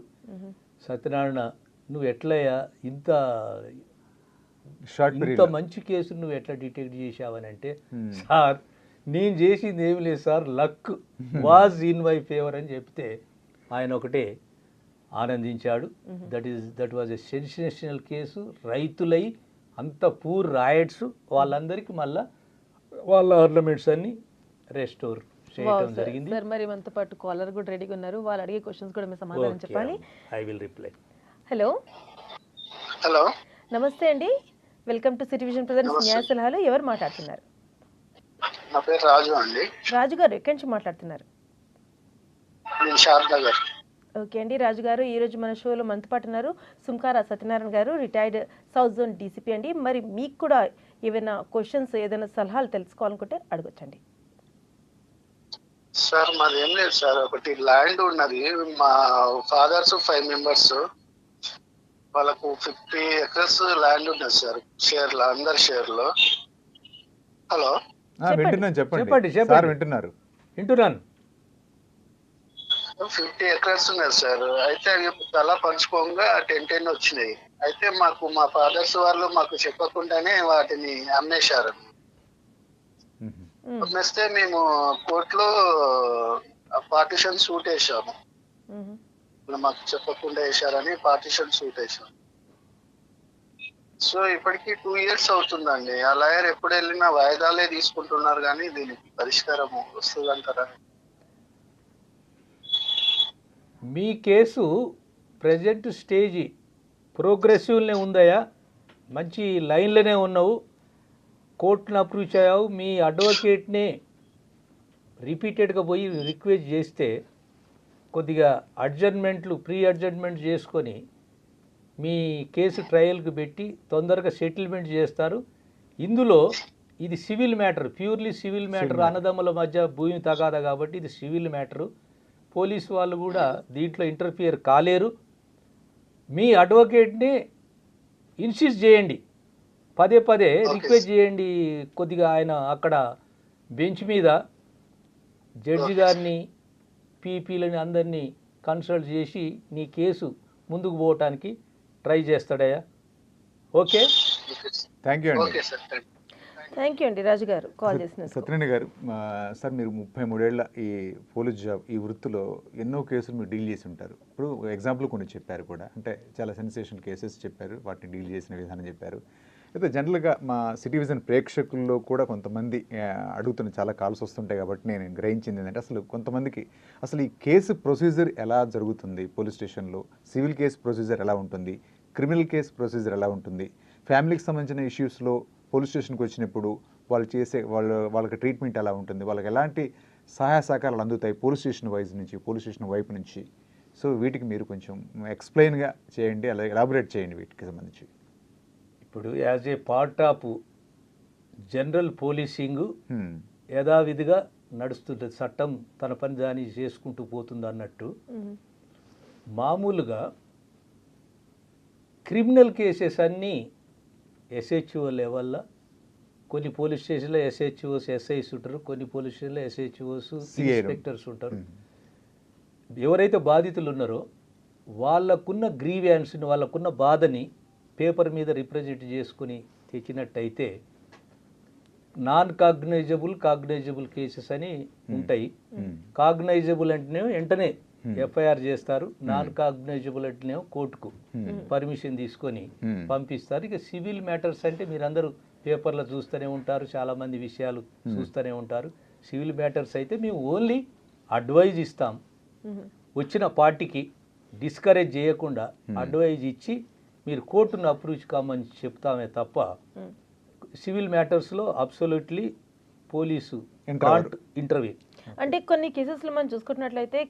సత్యనారాయణ నువ్వు ఎట్లయ్యా షార్ట్ ఇంత పీరియడ్ మంచి కేసు నువ్వు ఎట్లా డిటెక్ట్ చేశావని అంటే, సార్ నేను చేసింది ఏమి లేదు sir, luck was in my favour అని చెప్తే ఆయన ఒకటే ఆనందించాడు. That was a sensational case. రైతులై అంత పూర్ రాయట్స్ వాళ్ళందరికీ మళ్ళా వాళ్ళ ఆర్నమెంట్స్ అన్ని రెస్టోర్ చేయడం జరిగింది. సార్ మరి మనతో పాటు కాలర్ కూడా రెడీగా ఉన్నారు. వాళ్ళు అడిగే క్వశ్చన్స్ కూడా మీరు సమాధానం చెప్పాలి. I will reply. Hello hello, నమస్తే అండి, welcome to city vision presents న్యాయ సలహాలు. ఎవరు మాట్లాడుతున్నారు? నా పేరు రాజు అండి. రాజు గారు ఎక్కడి నుంచి మాట్లాడుతున్నారు? నేను శారదాగర్. ఓకే అండి రాజు గారు, ఈరోజు మన షోలో మనతో పాటు ఉన్నారు సుంకార సత్యనారాయణ గారు, రిటైర్డ్ సౌత్ జోన్ డీసీపీ అండి. మరి మీకు కూడా ఏమైనా క్వశ్చన్స్, ఏదైనా సలహాలు తెలుసుకోవాలనుకుంటే అడగొచ్చండి. సార్ మాది ఏం లేదు సార్, ఒకటి ల్యాండ్ ఉన్నది. మా ఫాదర్స్ 5 members, వాళ్ళకు 50 acres ల్యాండ్ ఉన్నది సార్, షేర్లో, అందరి షేర్లో. హలో, వింటున్నాను, చెప్పండి చెప్పండి. సార్, వింటున్నారు. వింటున్నాను. 50 acres ఉన్నది సార్. అయితే అవి తలా పంచుకోగా 10 వచ్చినాయి. అయితే మాకు మా ఫాదర్స్ వాళ్ళు మాకు చెప్పకుండానే వాటిని అమ్మేశారు. అమ్మేస్తే మేము కోర్టులో పార్టిషన్ సూట్ వేసాము. మాకు చెప్పకుండా వేశారని పార్టిషన్ సూట్ వేసాం. సో ఇప్పటికి 2 years అవుతుందండి. ఆ లాయర్ ఎప్పుడు వెళ్ళినా వాయిదాలే తీసుకుంటున్నారు, కానీ దీనికి పరిష్కారం వస్తుందంటారా? మీ కేసు ప్రజెంట్ స్టేజ్ ప్రోగ్రెసివ్నే ఉందయా, మంచి లైన్లోనే ఉన్నావు, కోర్టును అప్రూవ్ చేయావు. మీ అడ్వకేట్నే రిపీటెడ్గా పోయి రిక్వెస్ట్ చేస్తే కొద్దిగా ప్రీ అడ్జర్న్మెంట్ చేసుకొని మీ కేసు ట్రయల్కి పెట్టి తొందరగా సెటిల్మెంట్ చేస్తారు. ఇందులో ఇది civil matter, purely civil matter, అన్నదమ్ముల మధ్య భూమి తగాదా కాబట్టి ఇది సివిల్ మ్యాటరు. పోలీసు వాళ్ళు కూడా దీంట్లో ఇంటర్ఫియర్ కాలేరు. మీ అడ్వకేట్ని ఇన్సిస్ట్ చేయండి, పదే రిక్వెస్ట్ చేయండి. కొద్దిగా ఆయన అక్కడ బెంచ్ మీద జడ్జి గారిని, పీపీలని అందరినీ కన్సల్ట్ చేసి నీ కేసు ముందుకు పోవటానికి ట్రై చేస్తాడయ్యా. ఓకే, థ్యాంక్ యూ అండి. ఓకే సార్, థ్యాంక్ యూ అండి రాజు గారు కాల్ చేసిన. సత్యనారాయణ గారు, సార్ మీరు 33 ఏళ్ల ఈ పోలీస్ జాబ్, ఈ వృత్తిలో ఎన్నో కేసులు మీరు డీల్ చేసి ఉంటారు. ఇప్పుడు ఎగ్జాంపుల్ కొన్ని చెప్పారు కూడా, అంటే చాలా సెన్సేషనల్ కేసెస్ చెప్పారు, వాటిని డీల్ చేసిన విధానం చెప్పారు. అయితే జనరల్గా మా సిటీ విజన్ ప్రేక్షకుల్లో కూడా కొంతమంది అడుగుతున్న చాలా కాల్స్ వస్తుంటాయి కాబట్టి నేను గ్రహించింది ఏంటంటే, అసలు కొంతమందికి అసలు ఈ కేసు ప్రొసీజర్ ఎలా జరుగుతుంది పోలీస్ స్టేషన్లో, సివిల్ కేసు ప్రొసీజర్ ఎలా ఉంటుంది, క్రిమినల్ కేసు ప్రొసీజర్ ఎలా ఉంటుంది, ఫ్యామిలీకి సంబంధించిన ఇష్యూస్లో పోలీస్ స్టేషన్కి వచ్చినప్పుడు వాళ్ళు చేసే వాళ్ళకి ట్రీట్మెంట్ ఎలా ఉంటుంది, వాళ్ళకి ఎలాంటి సహాయ సహకారాలు అందుతాయి పోలీస్ స్టేషన్ పోలీస్ స్టేషన్ వైపు నుంచి. సో వీటికి మీరు కొంచెం ఎక్స్ప్లెయిన్గా చేయండి, అలాగే ఎలాబొరేట్ చేయండి వీటికి సంబంధించి. ఇప్పుడు as a part of general policing యథావిధిగా నడుస్తుంటుంది, చట్టం తన పని దాన్ని చేసుకుంటూ పోతుంది అన్నట్టు. మామూలుగా క్రిమినల్ కేసెస్ అన్నీ ఎస్హెచ్ఓ లెవెల్లో, కొన్ని పోలీస్ స్టేషన్లో ఎస్హెచ్ఓస్ ఎస్ఐస్ ఉంటారు, కొన్ని పోలీస్ స్టేషన్లో ఎస్హెచ్ఓస్ ఇన్స్పెక్టర్స్ ఉంటారు. ఎవరైతే బాధితులు ఉన్నారో వాళ్ళకున్న గ్రీవాన్స్ని, వాళ్ళకున్న బాధని పేపర్ మీద రిప్రజెంట్ చేసుకుని తెచ్చినట్టయితే కాగ్నైజబుల్ కేసెస్ అని ఉంటాయి. కాగ్నైజబుల్ అంటేనే వెంటనే ఎఫ్ఐఆర్ చేస్తారు, నాన్ కాగ్నైజబుల్ అంటేనే కోర్టుకు పర్మిషన్ తీసుకొని పంపిస్తారు. ఇక సివిల్ మ్యాటర్స్ అంటే మీరందరూ పేపర్లో చూస్తూనే ఉంటారు, చాలామంది విషయాలు చూస్తూనే ఉంటారు. సివిల్ మ్యాటర్స్ అయితే మేము ఓన్లీ అడ్వైజ్ ఇస్తాం, వచ్చిన పార్టీకి డిస్కరేజ్ చేయకుండా అడ్వైజ్ ఇచ్చి మీరు కోర్టును అప్రూవ్ కామని చెప్తామే తప్ప సివిల్ మ్యాటర్స్లో అబ్సల్యూట్లీ పోలీసు ఇంటర్వ్యూ. అంటే కొన్ని కేసెస్లో మనం చూసుకుంటున్నట్లయితే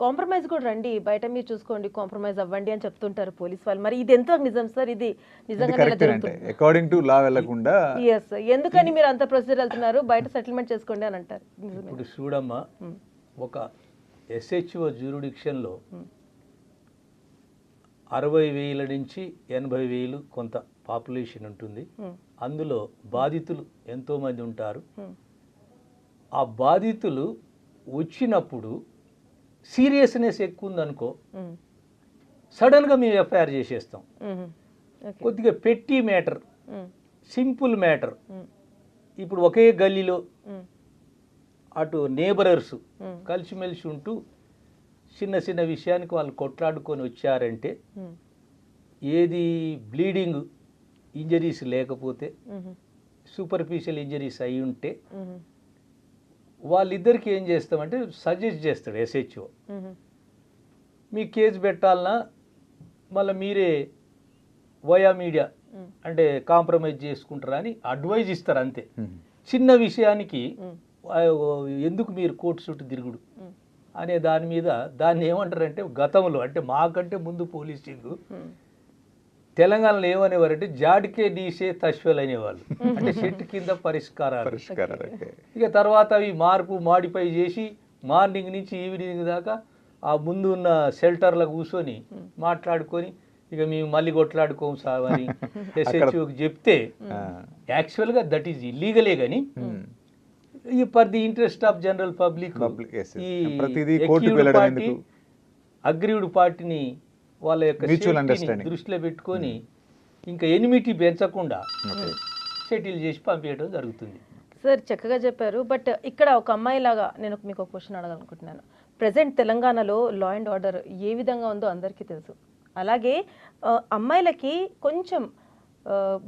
కాంప్రమైజ్ కూడా రండి, బయట మీరు చూసుకోండి, కాంప్రమైజ్ అవ్వండి అని చెప్తుంటారు పోలీస్ వాళ్ళు. మరి ఇది ఎంత నిజం సార్? ఇది నిజంగా ఇలా కరెక్ట్ అంటే జరుగుతుంది? అకార్డింగ్ టు లా వెళ్ళకుండా ఎస్, ఎందుకని మీరు అంత ప్రొసీజర్ వెళ్తున్నారు, బయట సెటిల్మెంట్ చేసుకోండి అని అంటారు. ఇప్పుడు చూడమ్మా, ఒక ఎస్హెచ్ఓ జ్యూరిడిక్షన్లో 60,000 నుంచి 80,000 కొంత పాపులేషన్ ఉంటుంది. అందులో బాధితులు ఎంతోమంది ఉంటారు. ఆ బాధితులు వచ్చినప్పుడు సీరియస్నెస్ ఎక్కువ ఉందనుకో, సడన్గా మేము ఎఫ్ఐఆర్ చేసేస్తాం. కొద్దిగా పెట్టి మ్యాటర్, సింపుల్ మ్యాటర్, ఇప్పుడు ఒకే గల్లీలో అటు నేబరర్స్ కలిసిమెలిసి ఉంటూ చిన్న చిన్న విషయానికి వాళ్ళు కొట్లాడుకొని వచ్చారంటే, ఏది బ్లీడింగ్ ఇంజరీస్ లేకపోతే సూపర్ఫిషియల్ ఇంజరీస్ అయి ఉంటే వాళ్ళిద్దరికి ఏం చేస్తామంటే సజెస్ట్ చేస్తాడు ఎస్హెచ్ఓ, మీ కేసు పెట్టాలన్నా మళ్ళీ మీరే వయా మీడియా అంటే కాంప్రమైజ్ చేసుకుంటారా అని అడ్వైజ్ ఇస్తారు అంతే. చిన్న విషయానికి ఎందుకు మీరు కోర్టు చుట్టూ తిరుగుడు అనే దాని మీద దాన్ని ఏమంటారంటే, గతంలో అంటే మాకంటే ముందు పోలీసింగ్ తెలంగాణలో ఏమనేవారంటే జాడికే డీసే తశ్వల్ అనేవాళ్ళు, అంటే చెట్టు కింద పరిష్కారాలు. ఇక తర్వాత అవి మాడిఫై చేసి మార్నింగ్ నుంచి ఈవినింగ్ దాకా ఆ ముందు ఉన్న షెల్టర్లో కూర్చొని మాట్లాడుకొని ఇక మేము మళ్ళీ కొట్లాడుకోము సార్ అని ఎస్హెచ్ఓకి చెప్తే, యాక్చువల్గా దట్ ఈజ్ ఇల్లీగలే కానీ ఈ for the interest of general public ఈ పార్టీ అగ్రీవ్డ్ పార్టీని వాళ్ళ యొక్క దృష్టిలో పెట్టుకొని ఇంకా ఎనిమిటీ పెంచకుండా సెటిల్ చేసి పంపించడం జరుగుతుంది. సార్ చక్కగా చెప్పారు. బట్ ఇక్కడ ఒక అమ్మాయి లాగా నేను మీకు ఒక క్వశ్చన్ అడగాలనుకుంటున్నాను. ప్రజెంట్ తెలంగాణలో లా అండ్ ఆర్డర్ ఏ విధంగా ఉందో అందరికీ తెలుసు. అలాగే అమ్మాయిలకి కొంచెం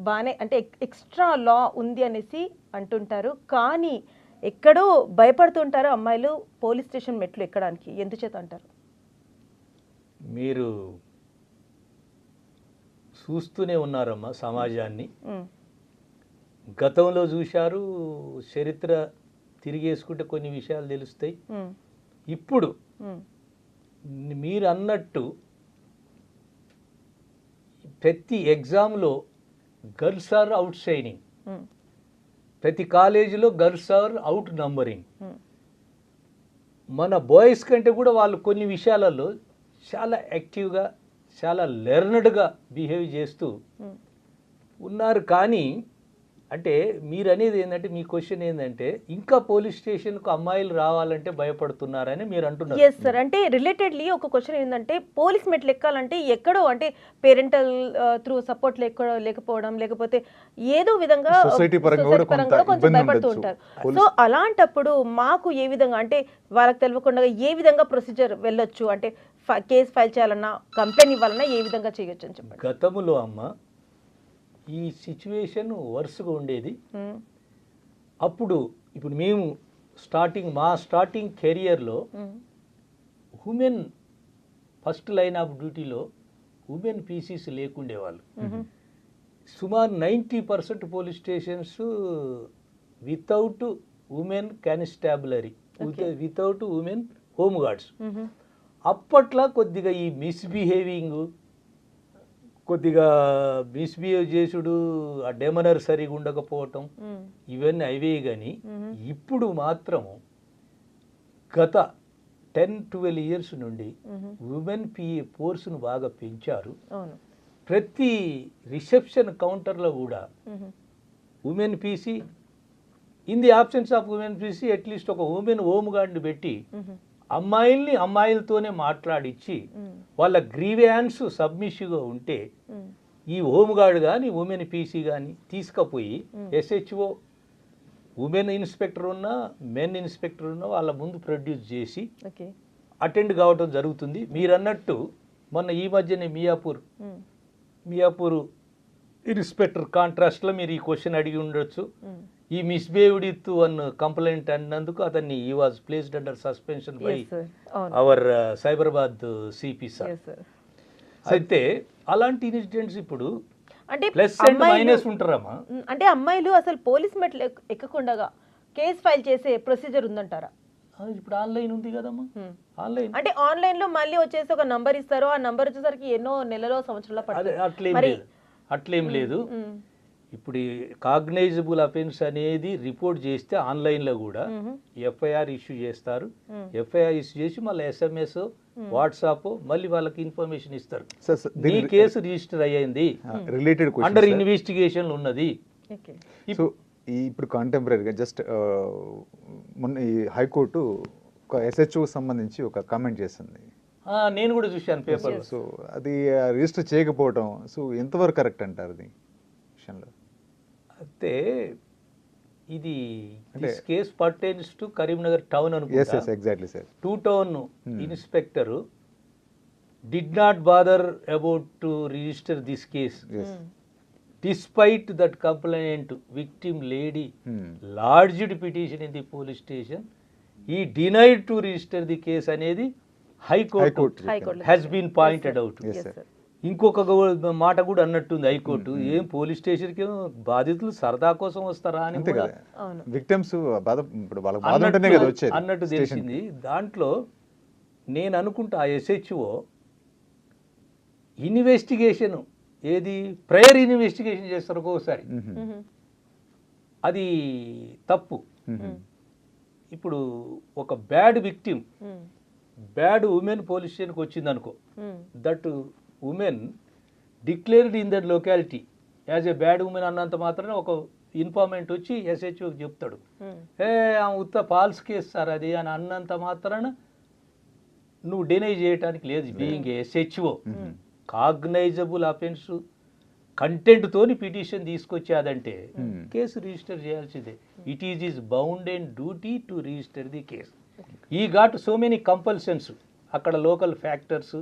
బాగానే అంటే ఎక్స్ట్రా లా ఉంది అనేసి అంటుంటారు, కానీ ఎక్కడో భయపడుతుంటారు అమ్మాయిలు పోలీస్ స్టేషన్ మెట్లు ఎక్కడానికి. ఎందుచేత అంటారు? మీరు చూస్తూనే ఉన్నారమ్మా సమాజాన్ని. గతంలో చూశారు, చరిత్ర తిరిగేసుకుంటే కొన్ని విషయాలు తెలుస్తాయి. ఇప్పుడు మీరు అన్నట్టు ప్రతి ఎగ్జామ్లో గర్ల్స్ ఆర్ అవుట్ షైనింగ్, ప్రతి కాలేజీలో గర్ల్స్ ఆర్ అవుట్ నంబరింగ్. మన బాయ్స్ కంటే కూడా వాళ్ళు కొన్ని విషయాలలో చాలా యాక్టివ్గా చాలా లెర్నడ్గా బిహేవ్ చేస్తూ ఉన్నారు. కానీ అంటే మీరు అనేది ఏంటంటే, మీ క్వశ్చన్ ఏంటంటే ఇంకా పోలీస్ స్టేషన్కు అమ్మాయిలు రావాలంటే భయపడుతున్నారని మీరు అంటున్నారు. ఎస్ సార్, అంటే రిలేటెడ్లీ ఒక క్వశ్చన్ ఏంటంటే, పోలీస్ మెట్లు ఎక్కాలంటే ఎక్కడో అంటే పేరెంటల్ త్రూ సపోర్ట్ లేకపోవడం, లేకపోతే ఏదో విధంగా సొసైటీ పరంగా కొంచెం భయపడుతూ ఉంటారు. సో అలాంటప్పుడు మాకు ఏ విధంగా అంటే వాళ్ళకి తెలియకుండా ఏ విధంగా ప్రొసీజర్ వెళ్ళొచ్చు, అంటే కేసు ఫైల్ చేయాలన్నా కంప్లైంట్ ఇవ్వాలన్నా ఏ విధంగా చేయొచ్చు అని చెప్పండి. గతంలో అమ్మ ఈ సిచ్యువేషన్ వరుసగా ఉండేది. అప్పుడు ఇప్పుడు మేము మా స్టార్టింగ్ కెరియర్లో ఉమెన్ ఫస్ట్ లైన్ ఆఫ్ డ్యూటీలో ఉమెన్ పీసీస్ లేకుండేవాళ్ళు. సుమారు 90% police stations without women constabulary, without women home guards. అప్పట్లో కొద్దిగా ఈ మిస్బిహేవింగ్, కొద్దిగా మిస్బిహేవ్ చేసుడు, ఆ డెమనర్ సరిగా ఉండకపోవటం, ఇవన్నీ అవే. కానీ ఇప్పుడు మాత్రం గత 10-12 ఇయర్స్ నుండి ఉమెన్ పిఏ ఫోర్స్ను బాగా పెంచారు. ప్రతి రిసెప్షన్ కౌంటర్లో కూడా women PC, in the absence of women PC at least ఒక ఉమెన్ హోమ్ గార్డ్ని పెట్టి అమ్మాయిలతోనే మాట్లాడించి వాళ్ళ గ్రీవెన్స్ సబ్మిసివ్గా ఉంటే ఈ హోమ్ గార్డ్ కానీ ఉమెన్ పీసీ కానీ తీసుకుపోయి ఎస్హెచ్ఓ ఉమెన్ ఇన్స్పెక్టర్ ఉన్నా మెన్ ఇన్స్పెక్టర్ ఉన్నా వాళ్ళ ముందు ప్రొడ్యూస్ చేసి అటెండ్ కావడం జరుగుతుంది. మీరు అన్నట్టు మొన్న ఈ మధ్యనే మియాపూర్ ఇన్స్పెక్టర్ కాంట్రాస్ట్లో మీరు ఈ క్వశ్చన్ అడిగి ఉండొచ్చు. ఈ మిస్బిహేవ్డ్ విత్ వన్ కంప్లైంట్ అన్నందుకు అతన్ని ఈ was placed under suspension by our Cyberabad CP sir. అయితే అలాంటి ఇన్సిడెంట్స్ ఇప్పుడు అంటే ప్లస్ అండ్ మైనస్ ఉంటారమ్మా. అంటే అమ్మాయిలు అసలు పోలీస్ మెట్లు ఎక్కకుండా కేసు ఫైల్ చేసే ప్రొసీజర్ ఉందంటారా? ఇప్పుడు ఆన్లైన్ ఉంది కదమ్మా, ఆన్లైన్. అంటే ఆన్లైన్ లో మళ్ళీ వచ్చేసి ఒక నంబర్ ఇస్తారు, ఆ నంబర్ వచ్చేసరికి ఎన్నో నెలలో సంవత్సరాల అదే పడుతుంది. అట్లేం లేదు. ఇప్పుడు కాగ్నైజబుల్ అఫెన్స్ అనేది రిపోర్ట్ చేస్తే ఆన్లైన్లో కూడా ఎఫ్ఐఆర్ ఇష్యూ చేస్తారు. ఎఫ్ఐఆర్ ఇష్యూ చేసి మళ్ళీ SMS, వాట్సాప్ మళ్ళీ వాళ్ళకి ఇన్ఫర్మేషన్ ఇస్తారు. ఈ కేసు రిజిస్టర్ అయ్యింది, రిలేటెడ్ అండర్ ఇన్వెస్టిగేషన్ ఉన్నది. సో ఇప్పుడు కాంటెంపరీగా జస్ట్ మొన్న ఈ హైకోర్టు ఒక SHO సంబంధించి ఒక కామెంట్ చేసింది. నేను కూడా చూశాను పేపర్. సో అది రిజిస్టర్ చేయకపోవడం సో ఎంతవరకు కరెక్ట్ అంటారు అది విషయంలో? అయితే ఇది case pertains to Karimnagar town అనుకుంటా. Exactly sir. 2 town inspector did not bother about to register this case. Despite that complainant victim lady lodged petition in the police station, he denied to register the case అనేది high court has been pointed out. ఇంకొక మాట కూడా అన్నట్టుంది high court, ఏం police స్టేషన్కి బాధితులు సరదా కోసం వస్తారా అని విక్టిమ్స్ అన్నట్టు తెలిసింది. దాంట్లో నేను అనుకుంటా ఆ SHO ఇన్వెస్టిగేషన్ ఏది ప్రయర్ ఇన్వెస్టిగేషన్ చేస్తారు ఒక్కొక్కసారి, అది తప్పు. ఇప్పుడు ఒక bad victim, bad women police స్టేషన్కి వచ్చింది అనుకో, that women declared in that locality as a bad women అన్నంత మాత్రాన ఒక ఇన్ఫార్మెంట్ వచ్చి SHOకి చెప్తాడు, ఆమె ఉత్త ఫాల్స్ కేసు సార్ అది అని అన్నంత మాత్రాన నువ్వు డినై చేయడానికి లేదు. Being SHO cognisable offence content తోని పిటిషన్ తీసుకొచ్చేదంటే కేసు రిజిస్టర్ చేయాల్సిందే. It is is bound and duty to register the case. ఈ గాట్ సో మెనీ కంపల్షన్స్, అక్కడ లోకల్ ఫ్యాక్టర్స్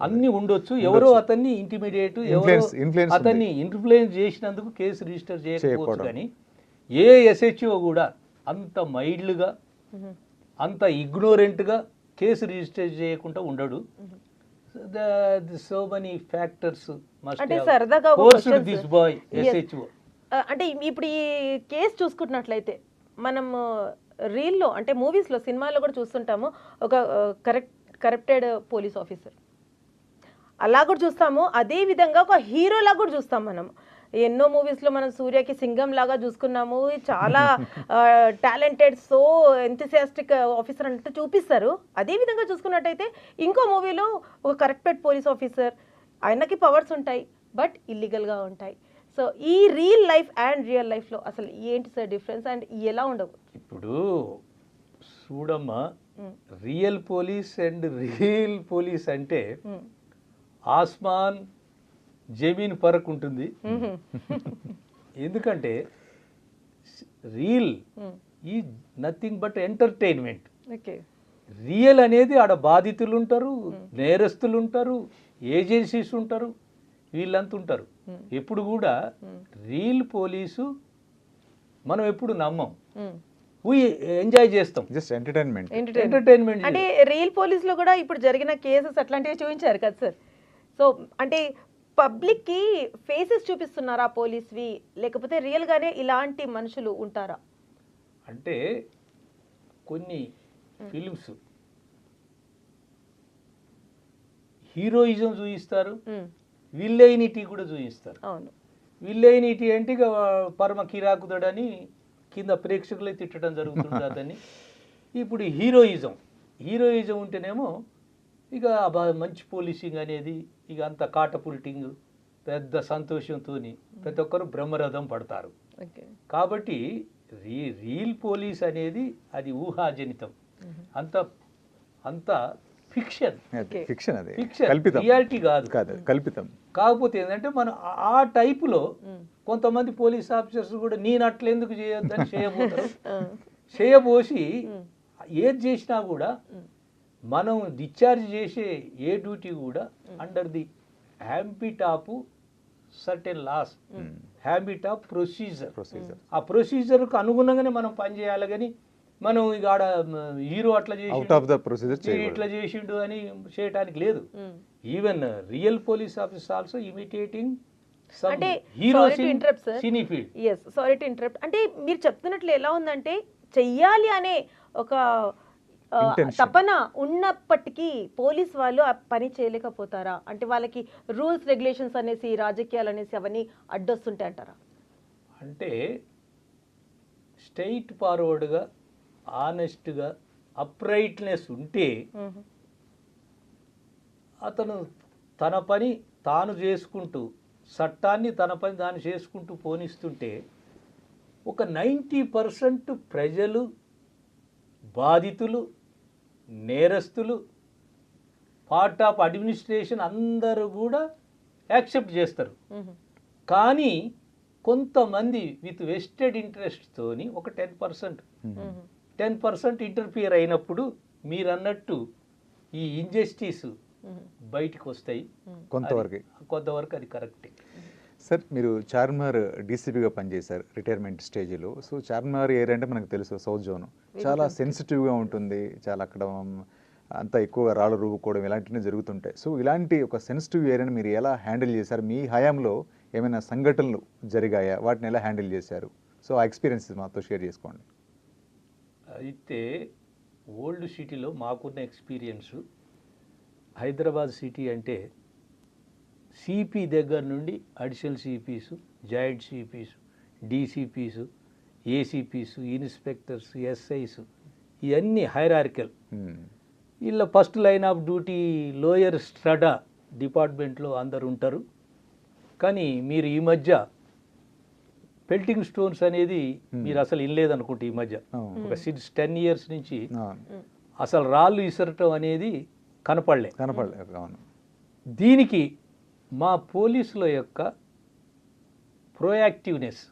అన్ని ఉండొచ్చు. ఎవరో అతన్ని ఇంటిమిడియేట్, ఎవరో అతన్ని ఇన్ఫ్లుయెన్స్ చేసినందుకు కేసు రిజిస్టర్ చేయకపోవచ్చు. కానీ ఏ SHO కూడా అంత మైల్డ్గా అంత ఇగ్నోరెంట్గా కేసు రిజిస్టర్ చేయకుండా ఉండడు. So many factors must forced this boy SHO. అంటే ఇప్పుడు ఈ కేసు చూసుకుంటున్నట్లయితే మనం రీల్లో అంటే మూవీస్లో సినిమాల్లో కూడా చూస్తుంటాము, ఒక కరప్టెడ్ పోలీస్ ఆఫీసర్ అలా కూడా చూస్తాము. అదే విధంగా ఒక హీరోలా కూడా చూస్తాం మనం. ఎన్నో మూవీస్లో మనం సూర్యకి సింగం లాగా చూసుకున్నాము, చాలా టాలెంటెడ్ సో ఎంతసియాస్టిక్ ఆఫీసర్ అంటే చూపిస్తారు. అదే విధంగా చూసుకున్నట్టయితే ఇంకో మూవీలో ఒక కరప్టెడ్ పోలీస్ ఆఫీసర్, ఆయనకి పవర్స్ ఉంటాయి బట్ ఇల్లీగల్గా ఉంటాయి. సో ఈ రియల్ లైఫ్ అండ్ రియల్ లైఫ్లో అసలు ఏంటి సార్ డిఫరెన్స్ అండ్ ఎలా ఉండవు? ఇప్పుడు చూడమ్మా, real police and real police అంటే ఆస్మాన్ జమీన్ ఫరక్ ఉంటుంది. ఎందుకంటే రియల్ ఈ నథింగ్ బట్ ఎంటర్టైన్మెంట్. రియల్ అనేది ఆడ బాధితులు ఉంటారు, నేరస్తులు ఉంటారు, ఏజెన్సీస్ ఉంటారు, వీళ్ళంతా ఉంటారు. ఎప్పుడు కూడా రియల్ పోలీసు మనం ఎప్పుడు నమ్మం, ఎంజాయ్ చేస్తాం, జస్ట్ ఎంటర్టైన్మెంట్. అంటే రియల్ పోలీస్ లో కూడా ఇప్పుడు జరిగిన కేసెస్ అట్లాంటివి చూపించారు కదా సార్. సో అంటే పబ్లిక్ కి ఫేసెస్ చూపిస్తున్నారా పోలీస్వి, లేకపోతే రియల్ గానే ఇలాంటి మనుషులు ఉంటారా? అంటే కొన్ని ఫిల్మ్స్ హీరోయిజం చూపిస్తారు, విల్లైనిటీ కూడా చూపిస్తారు. అవును, విల్లైనిటీ అంటే ఇక పరమ కిరాకుదడని కింద ప్రేక్షకులే తిట్టడం జరుగుతుంది అతన్ని. ఇప్పుడు హీరోయిజం ఉంటేనేమో ఇక మంచి పోలీసింగ్ అనేది ఇక అంత కాటపుల్టింగ్ పెద్ద సంతోషంతో ప్రతి ఒక్కరు బ్రహ్మరథం పడతారు. కాబట్టి రియల్ పోలీస్ అనేది అది ఊహాజనితం, అంత ఫిక్షన్, రియాలిటీ కాదు, కల్పితం. కాకపోతే ఏంటంటే మనం ఆ టైపులో కొంతమంది పోలీస్ ఆఫీసర్స్ కూడా నేను అట్లా ఎందుకు చేయొద్దని చేయబోసి ఏది చేసినా కూడా మనం డిశ్చార్జ్ చేసే ఏ డ్యూటీ కూడా under the ambit of certain laws, ambit of procedure. ఆ ప్రొసీజర్కు అనుగుణంగానే మనం పనిచేయాలి. కానీ మనం ఇక ఆడ హీరో అట్లా చేసి ఇట్లా చేసిండు అని చేయటానికి లేదు. Even real police officer also imitating అంటే సారీ టు ఇంటరప్ట్. అంటే మీరు చెప్తున్నట్లు ఎలా ఉందంటే చెయ్యాలి అనే ఒక Intention. తపన ఉన్నప్పటికీ పోలీస్ వాళ్ళు ఆ పని చేయలేకపోతారా? అంటే వాళ్ళకి రూల్స్ రెగ్యులేషన్స్ అనేసి రాజకీయాలు అనేసి అవన్నీ అడ్డొస్తుంటాయి అంటారా? అంటే స్ట్రైట్ ఫార్వర్డ్గా ఆనెస్ట్గా అప్రైట్నెస్ ఉంటే అతను తన పని తాను చేసుకుంటూ చట్టాన్ని తన పని తాను చేసుకుంటూ పోనిస్తుంటే ఒక 90% ప్రజలు, బాధితులు, నేరస్తులు, పార్ట్ ఆఫ్ అడ్మినిస్ట్రేషన్ అందరూ కూడా యాక్సెప్ట్ చేస్తారు. కానీ కొంతమంది విత్ వెస్టెడ్ ఇంట్రెస్ట్తోని ఒక 10% ఇంటర్ఫియర్ అయినప్పుడు మీరు అన్నట్టు ఈ ఇంజస్టిస్ బయటికి వస్తాయి. కొంతవరకు అది కరెక్టే. సార్, మీరు చార్మినార్ డీసీపీగా పనిచేశారు రిటైర్మెంట్ స్టేజ్లో. సో చార్మినార్ ఏరియా అంటే మనకు తెలుసు, సౌత్ జోన్ చాలా సెన్సిటివ్గా ఉంటుంది. చాలా అక్కడ అంతా ఎక్కువగా రాళ్ళు రువ్వుకోవడం ఇలాంటివి జరుగుతుంటాయి. సో ఇలాంటి ఒక సెన్సిటివ్ ఏరియాని మీరు ఎలా హ్యాండిల్ చేశారు? మీ హయాంలో ఏమైనా సంఘటనలు జరిగాయా? వాటిని ఎలా హ్యాండిల్ చేశారు? సో ఆ ఎక్స్పీరియన్స్ మాతో షేర్ చేసుకోండి. అయితే ఓల్డ్ సిటీలో మాకున్న ఎక్స్పీరియన్స్, హైదరాబాద్ సిటీ అంటే సిపి దగ్గర నుండి additional CPs, joint CPs, DCPs, ACPs, inspectors, SIs, ఇవన్నీ హైరార్కల్. వీళ్ళ first line of duty lower strata డిపార్ట్మెంట్లో అందరు ఉంటారు. కానీ మీరు ఈ మధ్య పెల్టింగ్ స్టోన్స్ అనేది మీరు అసలు వినలేదనుకుంటే ఈ మధ్య ఒక 10 years నుంచి అసలు రాళ్ళు విసరటం అనేది కనపడలే. దీనికి మా పోలీసుల యొక్క ప్రోయాక్టివ్నెస్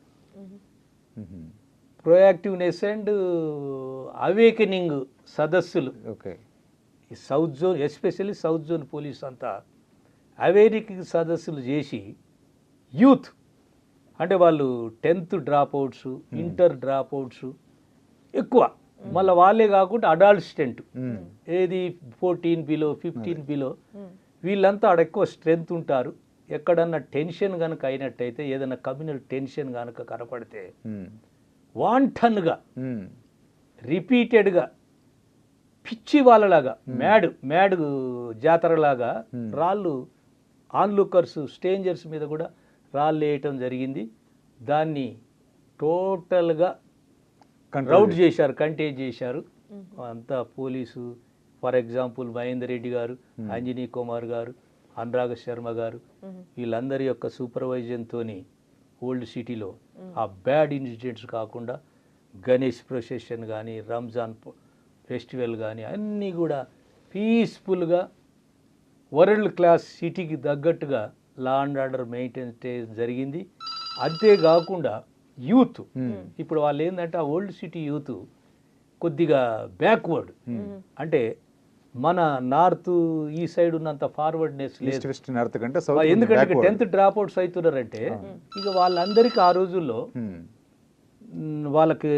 అండ్ అవేకనింగ్ సదస్సులు, ఈ south zone especially south zone police అంతా అవేకనింగ్ సదస్సులు చేసి యూత్ అంటే వాళ్ళు 10th డ్రాప్అవుట్స్, ఇంటర్ డ్రాప్అవుట్స్ ఎక్కువ, మళ్ళీ వాళ్ళే కాకుండా అడాల్టెంట్ ఏది 14 బిలో 15 బిలో వీళ్ళంతా ఆడ ఎక్కువ స్ట్రెంగ్త్ ఉంటారు. ఎక్కడన్నా టెన్షన్ కనుక అయినట్టయితే, ఏదైనా కమ్యూనల్ టెన్షన్ కనుక కనపడితే వాంటన్గా రిపీటెడ్గా పిచ్చి వాళ్ళలాగా మ్యాడ్ జాతరలాగా రాళ్ళు ఆన్లుకర్స్, స్ట్రేంజర్స్ మీద కూడా రాళ్ళు వేయటం జరిగింది. దాన్ని టోటల్గా రౌట్ చేశారు, కంటేజ్ చేశారు అంతా police. For example Mahender Reddy గారు, అంజనీ కుమార్ గారు, అనురాగ శర్మ గారు, వీళ్ళందరి యొక్క సూపర్వైజన్తో ఓల్డ్ సిటీలో ఆ బ్యాడ్ ఇన్సిడెంట్స్ కాకుండా గణేష్ ప్రొసెషన్ కానీ, రంజాన్ ఫెస్టివల్ కానీ అన్నీ కూడా పీస్ఫుల్గా వరల్డ్ క్లాస్ సిటీకి తగ్గట్టుగా లా అండ్ ఆర్డర్ మెయింటైన్ జరిగింది. అంతేకాకుండా యూత్, ఇప్పుడు వాళ్ళు ఏంటంటే ఆ ఓల్డ్ సిటీ యూత్ కొద్దిగా బ్యాక్వర్డ్, అంటే మన నార్త్ ఈ సైడ్ ఉన్నంత ఫార్వర్డ్నెస్ లేదు. ఎందుకంటే 10th డ్రాప్అవుట్స్ అవుతున్నారంటే ఇక వాళ్ళందరికీ ఆ రోజుల్లో వాళ్ళకి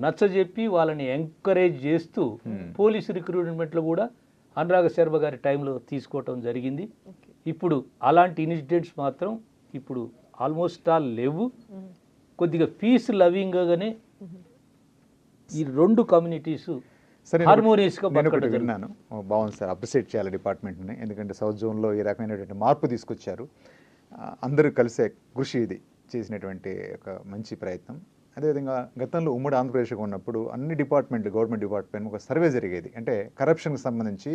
నచ్చజెప్పి వాళ్ళని ఎంకరేజ్ చేస్తూ పోలీసు రిక్రూట్మెంట్లో కూడా అనురాగ శర్మ గారి టైంలో తీసుకోవటం జరిగింది. ఇప్పుడు అలాంటి ఇన్సిడెంట్స్ మాత్రం ఇప్పుడు ఆల్మోస్ట్ ఆల్ లేవు. కొద్దిగా పీస్ లవింగ్గానే ఈ రెండు కమ్యూనిటీస్ హార్మోనియస్గా విన్నాను. బాగుంది సార్, అప్రిషియేట్ చేయాలి డిపార్ట్మెంట్ని. ఎందుకంటే సౌత్ జోన్లో ఈ రకమైనటువంటి మార్పు తీసుకొచ్చారు. అందరూ కలిసే కృషి ఇది చేసినటువంటి ఒక మంచి ప్రయత్నం. అదేవిధంగా గతంలో ఉమ్మడి ఆంధ్రప్రదేశ్గా ఉన్నప్పుడు అన్ని డిపార్ట్మెంట్లు, గవర్నమెంట్ డిపార్ట్మెంట్ ఒక సర్వే జరిగేది. అంటే కరప్షన్కి సంబంధించి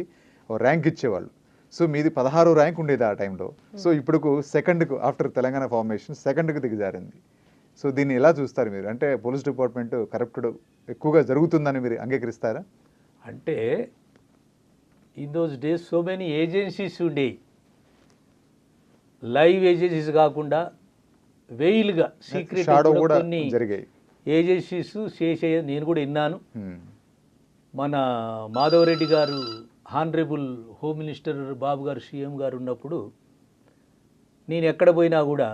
ఒక ర్యాంక్ ఇచ్చేవాళ్ళు. సో మీది 16వ ర్యాంక్ ఉండేది ఆ టైంలో. సో ఇప్పుడుకు సెకండ్కు, ఆఫ్టర్ తెలంగాణ ఫార్మేషన్ సెకండ్కి దిగజారింది. సో దీన్ని ఎలా చూస్తారు మీరు? అంటే పోలీస్ డిపార్ట్మెంట్ కరప్టెడ్ ఎక్కువగా జరుగుతుందని మీరు అంగీకరిస్తారా? అంటే in those days so many agencies ఉండేవి. లైవ్ ఏజెన్సీస్ కాకుండా వెయిల్గా సీక్రెట్ కూడా కొన్ని జరిగాయి ఏజెన్సీస్ చేసేది నేను కూడా విన్నాను. మన మాధవరెడ్డి గారు, హానరబుల్ హోమ్ మినిస్టర్ బాబు గారు, సీఎం గారు ఉన్నప్పుడు నేను ఎక్కడ పోయినా కూడా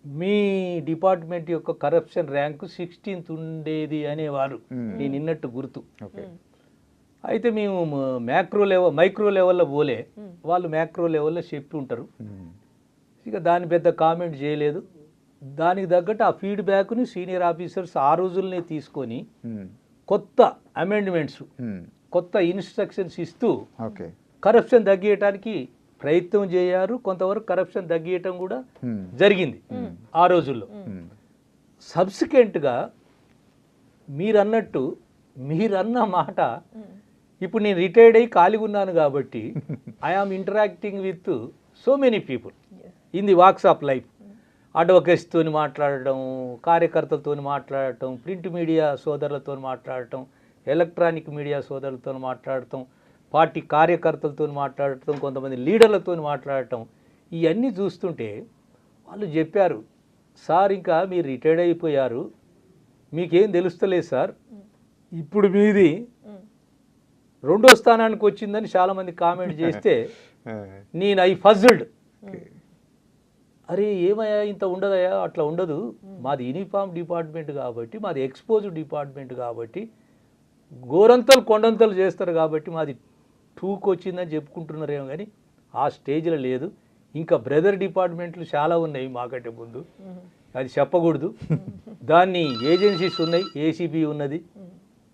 మీ డిపార్ట్మెంట్ యొక్క కరప్షన్ ర్యాంకు 16th ఉండేది అనేవారు. నేను విన్నట్టు గుర్తు. అయితే మేము మైక్రో లెవెల్లో పోలే, వాళ్ళు మ్యాక్రో లెవెల్లో చెప్పి ఉంటారు. ఇక దాని పెద్ద కామెంట్ చేయలేదు. దానికి తగ్గట్టు ఆ ఫీడ్బ్యాక్ని సీనియర్ ఆఫీసర్స్ ఆ రోజుల్నే తీసుకొని కొత్త అమెండ్మెంట్స్, కొత్త ఇన్స్ట్రక్షన్స్ ఇస్తూ ఓకే. కరప్షన్ తగ్గియటానికి ప్రయత్నం చేయారు. కొంతవరకు కరప్షన్ తగ్గియటం కూడా జరిగింది ఆ రోజుల్లో. సబ్సిక్వెంట్గా మీరన్న మాట ఇప్పుడు నేను రిటైర్డ్ అయ్యి ఖాళీగా ఉన్నాను కాబట్టి I am interacting with so many people in the walks of life. అడ్వకేట్స్తో మాట్లాడటం, కార్యకర్తలతో మాట్లాడటం, ప్రింట్ మీడియా సోదరులతో మాట్లాడటం, ఎలక్ట్రానిక్ మీడియా సోదరులతో మాట్లాడటం, పార్టీ కార్యకర్తలతో మాట్లాడటం, కొంతమంది లీడర్లతో మాట్లాడటం, ఇవన్నీ చూస్తుంటే వాళ్ళు చెప్పారు, సార్ ఇంకా మీరు రిటైర్డ్ అయిపోయారు, మీకేం తెలుస్తలేదు సార్, ఇప్పుడు మీది 2వ స్థానానికి వచ్చిందని చాలామంది కామెంట్ చేస్తే నేను ఐ ఫజ్డ్. అరే ఏమయ్యా ఇంత ఉండదయా, అట్లా ఉండదు, మాది యూనిఫామ్ డిపార్ట్మెంట్ కాబట్టి, మాది ఎక్స్పోజ్డ్ డిపార్ట్మెంట్ కాబట్టి, గోరంతలు కొండంతలు చేస్తారు కాబట్టి మాది 2కి వచ్చిందని చెప్పుకుంటున్నారేమో, కానీ ఆ స్టేజ్లో లేదు. ఇంకా బ్రదర్ డిపార్ట్మెంట్లు చాలా ఉన్నాయి మాకంటే ముందు, అది చెప్పకూడదు. దాన్ని ఏజెన్సీస్ ఉన్నాయి, ఏసీబీ ఉన్నది,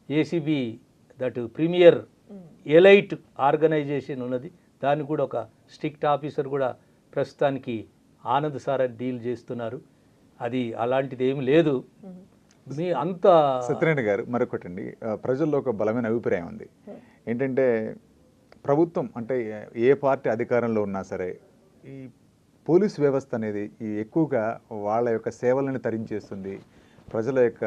ACB that premier elite organisation ఉన్నది, దాన్ని కూడా ఒక స్ట్రిక్ట్ ఆఫీసర్ కూడా ప్రస్తుతానికి ఆనంద్ సార్ అని డీల్ చేస్తున్నారు. అది అలాంటిది ఏమి లేదు. మీ అంత సత్యనారాయణ గారు మరొకటండి, ప్రజల్లో ఒక బలమైన అభిప్రాయం ఉంది ఏంటంటే, ప్రభుత్వం అంటే ఏ పార్టీ అధికారంలో ఉన్నా సరే ఈ పోలీస్ వ్యవస్థ అనేది ఎక్కువగా వాళ్ళ యొక్క సేవలను తరించేస్తుంది, ప్రజల యొక్క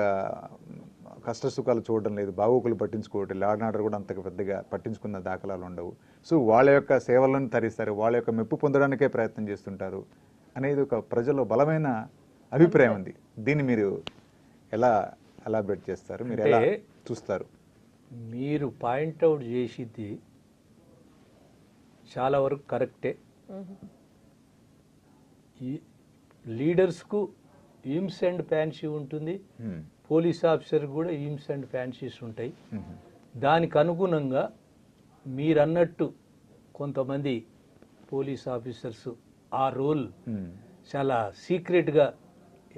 కష్ట సుఖాలు చూడడం లేదు, బాగోకులు పట్టించుకోవటం, లా అండ్ ఆర్డర్ కూడా అంత పెద్దగా పట్టించుకున్న దాఖలాలు ఉండవు. సో వాళ్ళ యొక్క సేవలను తరిస్తారు, వాళ్ళ యొక్క మెప్పు పొందడానికే ప్రయత్నం చేస్తుంటారు అనేది ఒక ప్రజల్లో బలమైన అభిప్రాయం ఉంది. దీన్ని మీరు ఎలా ఎలాబరేట్ చేస్తారు, మీరు ఎలా చూస్తారు? మీరు పాయింట్అవుట్ చేసింది చాలా వరకు కరెక్టే. ఈ లీడర్స్కు ఈమ్స్ అండ్ ఫ్యాన్సీ ఉంటుంది, పోలీస్ ఆఫీసర్ కూడా ఈమ్స్ అండ్ ఫ్యాన్సీస్ ఉంటాయి. దానికి అనుగుణంగా మీరన్నట్టు కొంతమంది పోలీస్ ఆఫీసర్స్ ఆ రోల్ చాలా సీక్రెట్గా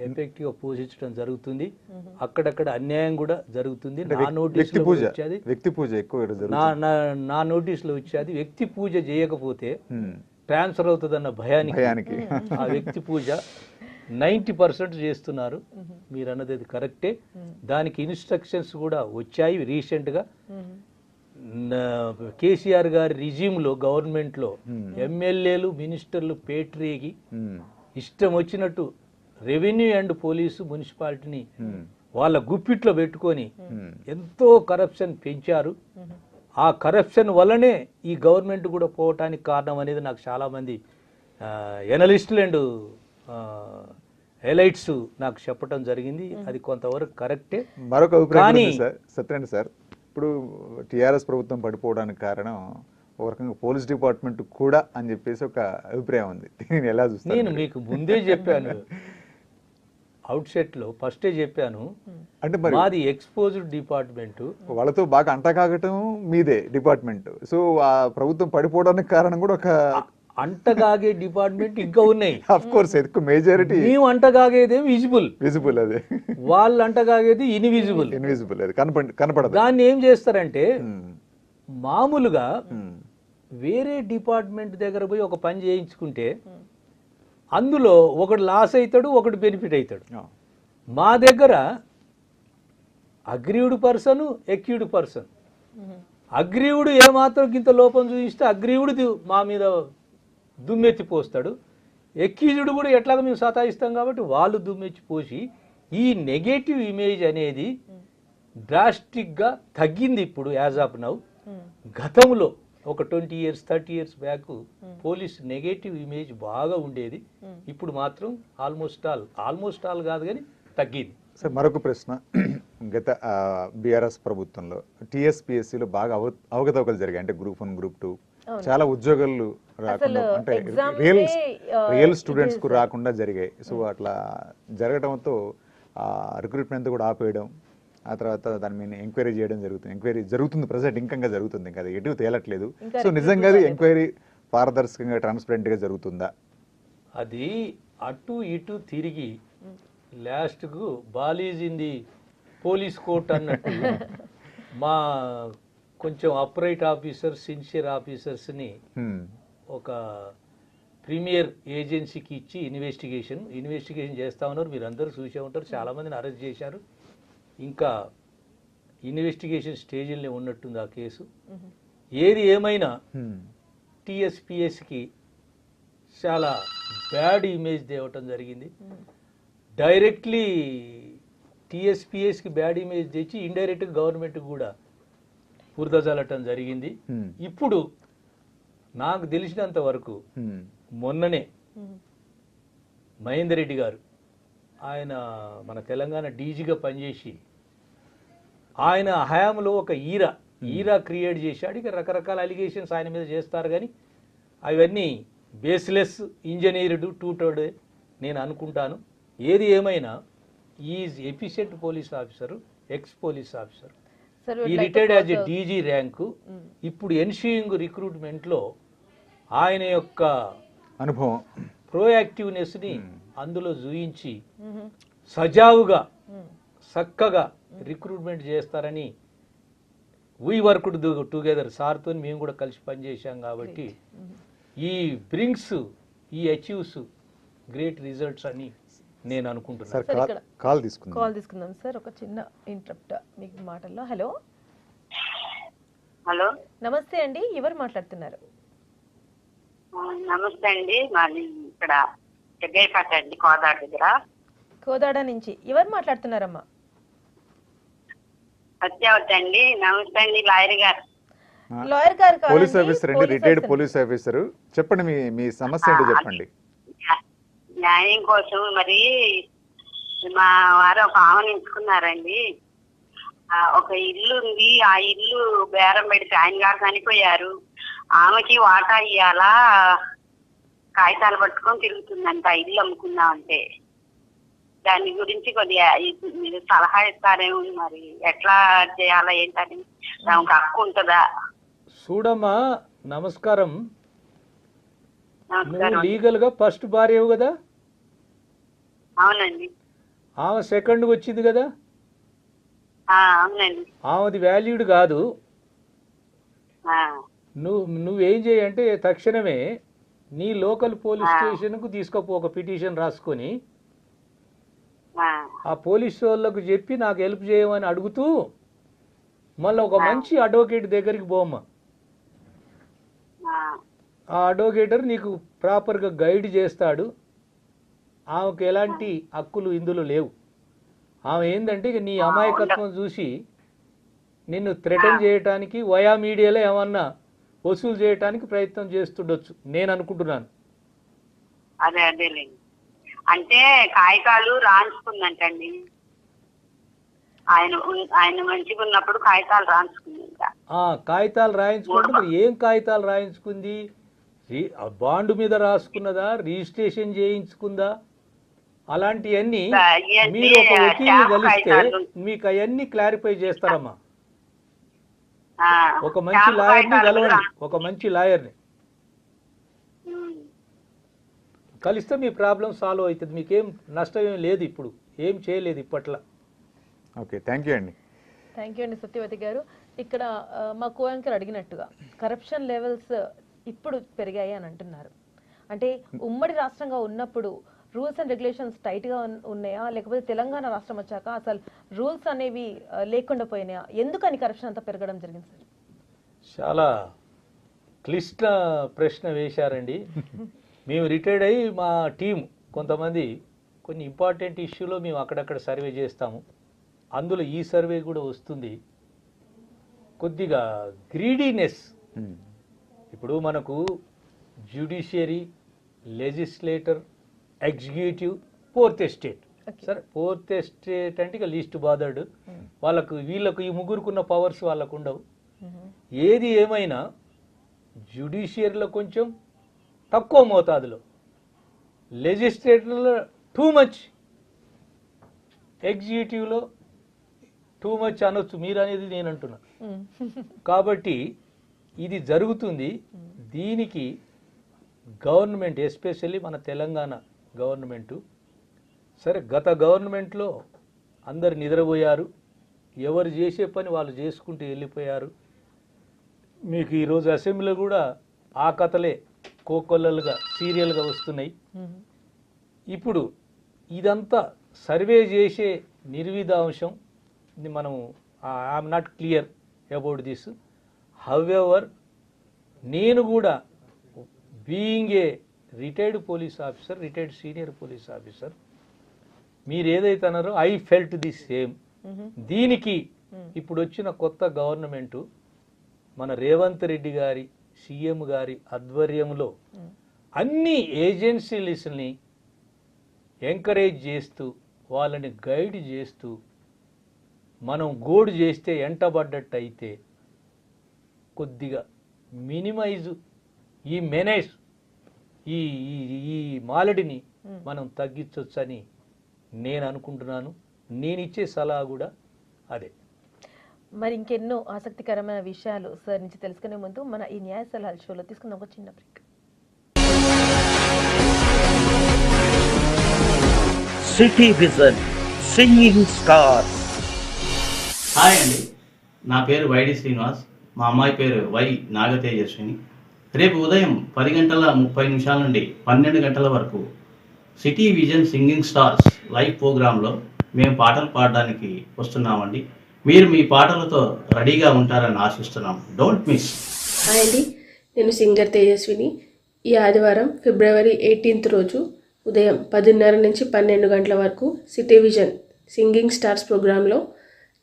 ఎఫెక్టివ్గా పోషించడం జరుగుతుంది. అక్కడక్కడ అన్యాయం కూడా జరుగుతుంది. నా నోటీసులో వచ్చేది వ్యక్తి పూజ ఎక్కువ, నా నోటీసులో వచ్చేది వ్యక్తి పూజ చేయకపోతే ట్రాన్స్ఫర్ అవుతుందన్న భయానికి ఆ వ్యక్తి పూజ 90% చేస్తున్నారు. మీరు అన్నది అది కరెక్టే. దానికి ఇన్స్ట్రక్షన్స్ కూడా వచ్చాయి రీసెంట్గా. కేసీఆర్ గారి రిజిమ్లో గవర్నమెంట్లో ఎమ్మెల్యేలు మినిస్టర్లు పేటరేగి ఇష్టం వచ్చినట్టు రెవెన్యూ అండ్ పోలీసు మున్సిపాలిటీని వాళ్ళ గుప్పిట్లో పెట్టుకొని ఎంతో కరప్షన్ పెంచారు. ఆ కరప్షన్ వల్లనే ఈ గవర్నమెంట్ కూడా పోవటానికి కారణం అనేది నాకు చాలామంది ఎనలిస్టులు అండ్ హైలైట్స్ నాకు చెప్పడం జరిగింది. అది కొంతవరకు కరెక్టే. మరొక అభిప్రాయం సార్ సత్యనారాయణ సార్, ఇప్పుడు టీఆర్ఎస్ ప్రభుత్వం పడిపోవడానికి కారణం ఒక రకంగా పోలీస్ డిపార్ట్మెంట్ కూడా అని చెప్పేసి ఒక అభిప్రాయం ఉంది. నేను ఎలా చూస్తాను, నేను మీకు ముందే చెప్పాను, అవుట్సెట్లో ఫస్టే చెప్పాను, అంటే మరి మాది ఎక్స్పోజ్డ్ డిపార్ట్మెంట్, వాళ్ళతో బాగా అంటకాగటం మీదే డిపార్ట్మెంట్. సో ఆ ప్రభుత్వం పడిపోవడానికి కారణం కూడా ఒక అంటగాగే డిపార్ట్మెంట్ ఇంకా ఉన్నాయి. ఆఫ్ కోర్స్ ఎక్కువ మెజారిటీ మేము అంటగాగేది విజిబుల్, అదే వాళ్ళు అంటగాగేది ఇన్విజిబుల్, అది కనపడదు. దాన్ని ఏం చేస్తారంటే మామూలుగా వేరే డిపార్ట్మెంట్ దగ్గర పోయి ఒక పని చేయించుకుంటే అందులో ఒకడు లాస్ అవుతాడు, ఒకడు బెనిఫిట్ అవుతాడు. మా దగ్గర అగ్రీవ్డ్ పర్సన్, ఎక్యూడ్ పర్సన్. అగ్రీవుడు ఏమాత్రం ఇంత లోపం చూపిస్తే అగ్రీవుడు మా మీద దుమ్మెత్తి పోస్తాడు, ఎక్యూజ్డ్ కూడా ఎట్లాగ మేము సతాయిస్తాం కాబట్టి వాళ్ళు దుమ్మెచ్చి పోసి ఈ నెగటివ్ ఇమేజ్ అనేది డ్రాస్టిక్గా తగ్గింది ఇప్పుడు యాజ్ ఆఫ్ నౌ. గతంలో ఒక 20 years 30 years back police negative image బాగా ఉండేది. ఇప్పుడు మాత్రం ఆల్మోస్ట్ ఆల్ కాదు కానీ తగ్గింది. సార్ మరొక ప్రశ్న, గత బీఆర్ఎస్ ప్రభుత్వంలో టీఎస్పీఎస్సీలో బాగా అవకతవకలు జరిగాయి. అంటే గ్రూప్ 1 గ్రూప్ 2 చాలా ఉద్యోగాలు రాకుండా, అంటే రియల్ స్టూడెంట్స్ కు రాకుండా జరిగాయి. సో అట్లా జరగడంతో రిక్రూట్మెంట్ కూడా ఆపేయడం, ఆ తర్వాత దాని మీద ఎంక్వైరీ చేయడం ఎంక్వైరీ జరుగుతుంది ప్రజెంట్, ఇంకా జరుగుతుంది, ఇంకా అది ఎటు తేలట్లేదు. సో నిజంగా అది ఎంక్వైరీ పారదర్శకంగా ట్రాన్స్పరెంట్ గా జరుగుతుందా? అది అటు ఇటు తిరిగి లాస్ట్కు బాలీజ్ ఇన్ ది పోలీస్ కోర్ట్ అన్నట్టు మా కొంచెం అప్రైట్ ఆఫీసర్ సిన్సియర్ ఆఫీసర్స్ని ఒక ప్రీమియర్ ఏజెన్సీకి ఇచ్చి ఇన్వెస్టిగేషన్ చేస్తా ఉన్నారు. మీరు అందరూ చూసే ఉంటారు, చాలామందిని అరెస్ట్ చేశారు. ఇంకా ఇన్వెస్టిగేషన్ స్టేజ్లో ఉన్నట్టుంది ఆ కేసు. ఏది ఏమైనా టీఎస్పిఎస్కి చాలా బ్యాడ్ ఇమేజ్ తేవటం జరిగింది. డైరెక్ట్లీ టీఎస్పిఎస్కి బ్యాడ్ ఇమేజ్ తెచ్చి ఇండైరెక్ట్గా గవర్నమెంట్కి కూడా బురద జల్లటం జరిగింది. ఇప్పుడు నాకు తెలిసినంత వరకు మొన్ననే మహేందర్ రెడ్డి గారు, ఆయన మన తెలంగాణ డీజీగా పనిచేసి ఆయన హయాంలో ఒక ఈరా క్రియేట్ చేశాడు. ఇక రకరకాల అలిగేషన్స్ ఆయన మీద చేస్తారు, కానీ అవన్నీ బేస్లెస్, ఇంజనీర్డ్, టూటర్డ్ నేను అనుకుంటాను. ఏది ఏమైనా is efficient police officer, ex police officer, ఈ retired as a DG rank. ఇప్పుడు ఎన్షూయింగ్ రిక్రూట్మెంట్లో ఆయన యొక్క అనుభవం, ప్రోయాక్టివ్నెస్ని అందులో చూయించి సజావుగా చక్కగా రిక్రూట్మెంట్ చేస్తారని వీ వర్క్డ్ టుగెదర్. సార్తో మేము కూడా కలిసి పనిచేసాం కాబట్టి ఈ బ్రింగ్స్, ఈ అచీవ్స్ గ్రేట్ రిజల్ట్స్ అని నేను అనుకుంటున్నాను. కాల్ తీసుకుందాం సార్. ఒక చిన్న ఇంటరప్ట్ మీకు మాటల్లో. హలో హలో, నమస్తే అండి, ఎవరు మాట్లాడుతున్నారు? నమస్తే అండి, మాది ఇక్కడ జగ్గయ్యపేట అండి, కోదాడ దగ్గర. కోదాడ నుంచి ఎవరు మాట్లాడుతున్నారమ్మా? సత్యావతి అండి. నమస్తే అండి, లాయర్ గారు. లాయర్ గారు కాదండి, పోలీస్ ఆఫీసర్ అండి, రిటైర్డ్ పోలీస్ ఆఫీసర్. చెప్పండి, మీ సమస్య ఏంటో చెప్పండి. న్యాయం కోసం మరి మా వారు ఒక ఆమెను ఎంచుకున్నారండి. ఒక ఇల్లు ఉంది, ఆ ఇల్లు బేరం పెడితే ఆయన గారు చనిపోయారు. ఆమెకి వాటా ఇయ్యాలా, కాగితాలు పట్టుకొని తిరుగుతుందంట ఇల్లు అమ్ముకుందామంటే. దాని గురించి కొద్దిగా మీరు సలహా ఇస్తారేమో, మరి ఎట్లా చేయాలా ఏంటని, ఆమెకు హక్కు ఉంటుందా? చూడమ్మా, నమస్కారం. నువ్వు లీగల్ గా ఫస్ట్ భార్యవు కదా? అవునండి. ఆమె సెకండ్ వచ్చింది కదా? అవునండి. ఆమెది వ్యాలిడ్ కాదు. నువ్వేం చేయంటే తక్షణమే నీ లోకల్ పోలీస్ స్టేషన్కు తీసుకుపో, ఒక పిటిషన్ రాసుకొని ఆ పోలీస్ వాళ్ళకు చెప్పి నాకు హెల్ప్ చేయమని అడుగుతూ మళ్ళీ ఒక మంచి అడ్వకేట్ దగ్గరికి పోమ్మా. ఆ అడ్వకేటర్ నీకు ప్రాపర్గా గైడ్ చేస్తాడు. ఆమెకు ఎలాంటి హక్కులు ఇందులో లేవు. ఆమె ఏంటంటే ఇక నీ అమాయకత్వం చూసి నిన్ను థ్రెటన్ చేయటానికి వయా మీడియాలో ఏమన్నా వసూలు చేయటానికి ప్రయత్నం చేస్తుండొచ్చు నేను అనుకుంటున్నాను. అదేలేండి, అంటే కాగితాలు రాయించుకుందంటండి. ఆయన మంచిగా ఉన్నప్పుడు కాగితాలు రాయించుకుందంట. కాగితాలు రాయించుకుంటే మరి ఏం కాగితాలు రాయించుకుంది? బాండ్ మీద రాసుకున్నదా, రిజిస్ట్రేషన్ చేయించుకుందా? అలాంటివన్నీ మీరు ఒక వకీల్ని కలిస్తే మీకు అవన్నీ క్లారిఫై చేస్తారమ్మా. ఒక మంచి లాయర్ని కలవండి, ఒక మంచి లాయర్ని కలిస్తే మీ ప్రాబ్లం సాల్వ్ అవుతుంది. మీకేం నష్టం ఏం లేదు, ఇప్పుడు ఏం చేయలేదు ఇప్పట్లో. ఓకే, థ్యాంక్ యూ అండి. థ్యాంక్ యూ అండి సత్యవతి గారు. ఇక్కడ మా కోయాంకర్ అడిగినట్టుగా కరప్షన్ లెవెల్స్ ఇప్పుడు పెరిగాయి అని అంటున్నారు. అంటే ఉమ్మడి రాష్ట్రంగా ఉన్నప్పుడు రూల్స్ అండ్ రెగ్యులేషన్స్ టైట్గా ఉన్నాయా, లేకపోతే తెలంగాణ రాష్ట్రం వచ్చాక అసలు రూల్స్ అనేవి లేకుండా పోయినాయా? ఎందుకని కరప్షన్ అంతా పెరగడం జరిగింది సార్? చాలా క్లిష్ట ప్రశ్న వేశారండి. మేము రిటైర్డ్ అయ్యి మా టీం కొంతమంది కొన్ని ఇంపార్టెంట్ ఇష్యూలో మేము అక్కడక్కడ సర్వే చేస్తాము. అందులో ఈ సర్వే కూడా వస్తుంది. కొద్దిగా గ్రీడీనెస్. ఇప్పుడు మనకు judiciary, legislator, executive, fourth estate. సరే, ఫోర్త్ ఎస్టేట్ అంటే ఇక లీస్ట్ బాదర్డ్. వీళ్ళకు ఈ ముగ్గురుకున్న పవర్స్ వాళ్ళకు ఉండవు. ఏది ఏమైనా జ్యుడిషియరీలో కొంచెం తక్కువ మోతాదులో, లెజిస్లేటర్లో టూ మచ్, ఎగ్జిక్యూటివ్లో టూ మచ్ అనొచ్చు. మీరు అనేది నేను అంటున్నా. కాబట్టి ఇది జరుగుతుంది. దీనికి గవర్నమెంట్, ఎస్పెషల్లీ మన తెలంగాణ గవర్నమెంటు, సరే గత గవర్నమెంట్లో అందరు నిద్రపోయారు, ఎవరు చేసే పని వాళ్ళు చేసుకుంటూ వెళ్ళిపోయారు. మీకు ఈరోజు అసెంబ్లీలో కూడా ఆ కథలే కోకొల్లలుగా సీరియల్గా వస్తున్నాయి. ఇప్పుడు ఇదంతా సర్వే చేసే నిర్విధాంశం మనం I'm not clear about this. However నేను కూడా being a retired police officer, retired senior police officer, మీరు ఏదైతే అన్నారో ఐ ఫెల్ట్ ది సేమ్. దీనికి ఇప్పుడు వచ్చిన కొత్త గవర్నమెంటు మన రేవంత్ రెడ్డి గారి సీఎం గారి ఆధ్వర్యంలో అన్ని ఏజెన్సీలని ఎంకరేజ్ చేస్తూ వాళ్ళని గైడ్ చేస్తూ మనం గోడు చేస్తే ఎంటబడ్డట్టు అయితే కొద్దిగా మినిమైజ్ ఈ మెనేజ్ ఈ ఈ మాలడిని మనం తగ్గించవచ్చని నేను అనుకుంటున్నాను. నేను ఇచ్చే సలహా కూడా అదే. మరి ఇంకెన్నో ఆసక్తికరమైన విషయాలు సార్ నుంచి తెలుసుకునే ముందు మన ఈ న్యాయ సలహాల షోలో తీసుకున్న ఒక చిన్న break. City vision singing star. Hi అండి, నా పేరు వైడి శ్రీనివాస్, మా అమ్మాయి పేరు వై నాగతేజస్విని. రేపు ఉదయం 10:30 నుండి 12 గంటల వరకు city vision singing stars live ప్రోగ్రాంలో మేము పాటలు పాడడానికి వస్తున్నామండి. మీరు మీ పాటలతో రెడీగా ఉంటారని ఆశిస్తున్నాం. Don't miss. హాయ్ అండి, నేను సింగర్ తేజస్విని. ఈ ఆదివారం ఫిబ్రవరి 18 రోజు ఉదయం 10:30 నుంచి 12 గంటల వరకు సిటీ విజన్ సింగింగ్ స్టార్స్ ప్రోగ్రాంలో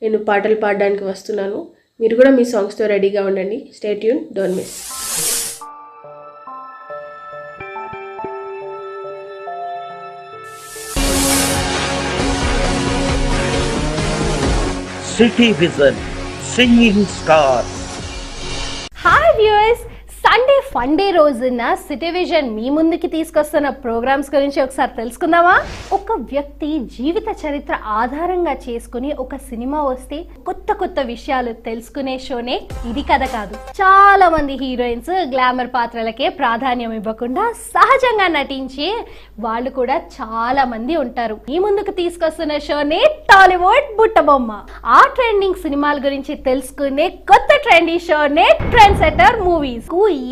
నేను పాటలు పాడడానికి వస్తున్నాను. మీరు కూడా మీ సాంగ్స్తో రెడీగా ఉండండి. Stay tune, don't miss. City vision singing star. Hi viewers, Sunday fun day రోజున సిటీ విజన్ మీ ముందుకి తీసుకొస్తున్న ప్రోగ్రామ్స్ గురించి ఒకసారి తెలుసుకుందామా? ఒక వ్యక్తి జీవిత చరిత్ర ఆధారంగా చేసుకుని ఒక సినిమా వస్తే కొత్త కొత్త విషయాలు తెలుసుకునే షోనే ఇది. కథ కాదు. చాలా మంది హీరోయిన్స్ గ్లామర్ పాత్రలకే ప్రాధాన్యం ఇవ్వకుండా సహజంగా నటించే వాళ్ళు కూడా చాలా మంది ఉంటారు. ఈ ముందుకు తీసుకొస్తున్న షోనే టాలీవుడ్ బుట్టబొమ్మ. ఆ ట్రెండింగ్ సినిమాల గురించి తెలుసుకునే కొత్త ట్రెండీ షోనే ట్రెండ్ సెటర్ మూవీస్.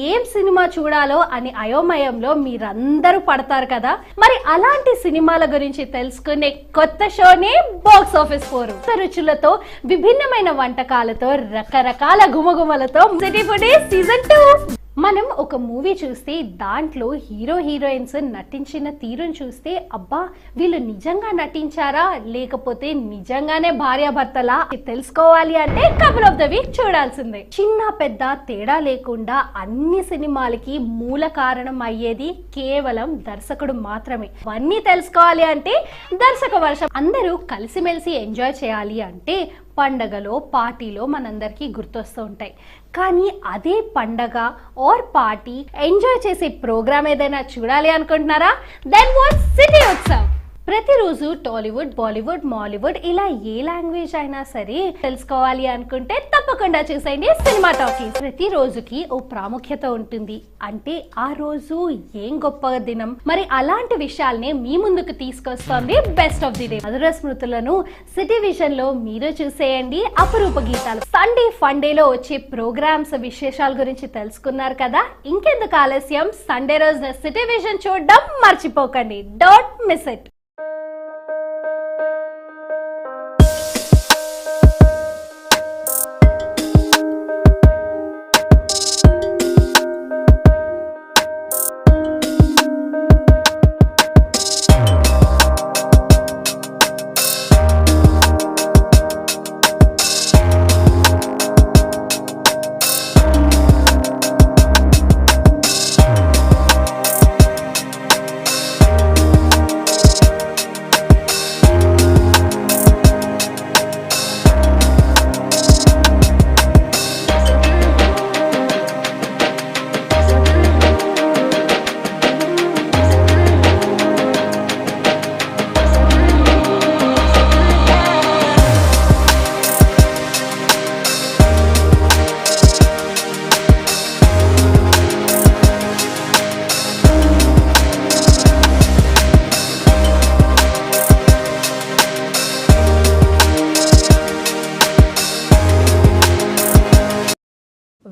ఏం సినిమా చూడాలో అని అయోమయంలో మీరందరూ పడతారు కదా. మరి అలాంటి సినిమాల గురించి తెలుసుకునే కొత్త షోనే బాక్స్ ఆఫీస్ 4. రుచులతో, విభిన్నమైన వంటకాలతో, రకరకాల గుమగుమలతో సిటీ ఫుడ్ సీజన్ 2. మనం ఒక మూవీ చూస్తే దాంట్లో హీరో హీరోయిన్స్ నటించిన తీరును చూస్తే అబ్బా వీళ్ళు నిజంగా నటించారా లేకపోతే నిజంగానే భార్యాభర్తలా తెలుసుకోవాలి అంటే కపుల్ ఆఫ్ ద వీక్ చూడాల్సిందే. చిన్న పెద్ద తేడా లేకుండా అన్ని సినిమాలకి మూల కారణం అయ్యేది కేవలం దర్శకుడు మాత్రమే. అవన్నీ తెలుసుకోవాలి అంటే దర్శక వర్షం. అందరూ కలిసిమెలిసి ఎంజాయ్ చేయాలి అంటే పండగలో, పార్టీలో మనందరికీ గుర్తొస్తూ ఉంటాయి. కానీ అదే పండగ ఆర్ పార్టీ ఎంజాయ్ చేసే ప్రోగ్రామ్ ఏదైనా చూడాలి అనుకుంటున్నారా? Then watch city Utsav. ప్రతిరోజు టాలీవుడ్, బాలీవుడ్, మాలీవుడ్ ఇలా ఏ లాంగ్వేజ్ అయినా సరే తెలుసుకోవాలి అనుకుంటే తప్పకుండా చూసేయండి సినిమా టాకీస్. ప్రతి రోజుకి ఓ ప్రాముఖ్యత ఉంటుంది. అంటే ఆ రోజు ఏం గొప్ప దినం, మరి అలాంటి విషయాల్ని మీ ముందుకు తీసుకొస్తోంది బెస్ట్ ఆఫ్ ది డే. మధుర స్మృతులను సిటీ విజన్ లో మీరు చూసేయండి. అపురూప గీతాలు. సండే ఫన్ డే లో వచ్చే ప్రోగ్రామ్స్ విశేషాల గురించి తెలుసుకున్నారు కదా. ఇంకెందుకు ఆలస్యం, సండే రోజున సిటీ విజన్ చూడడం మర్చిపోకండి. Don't miss it.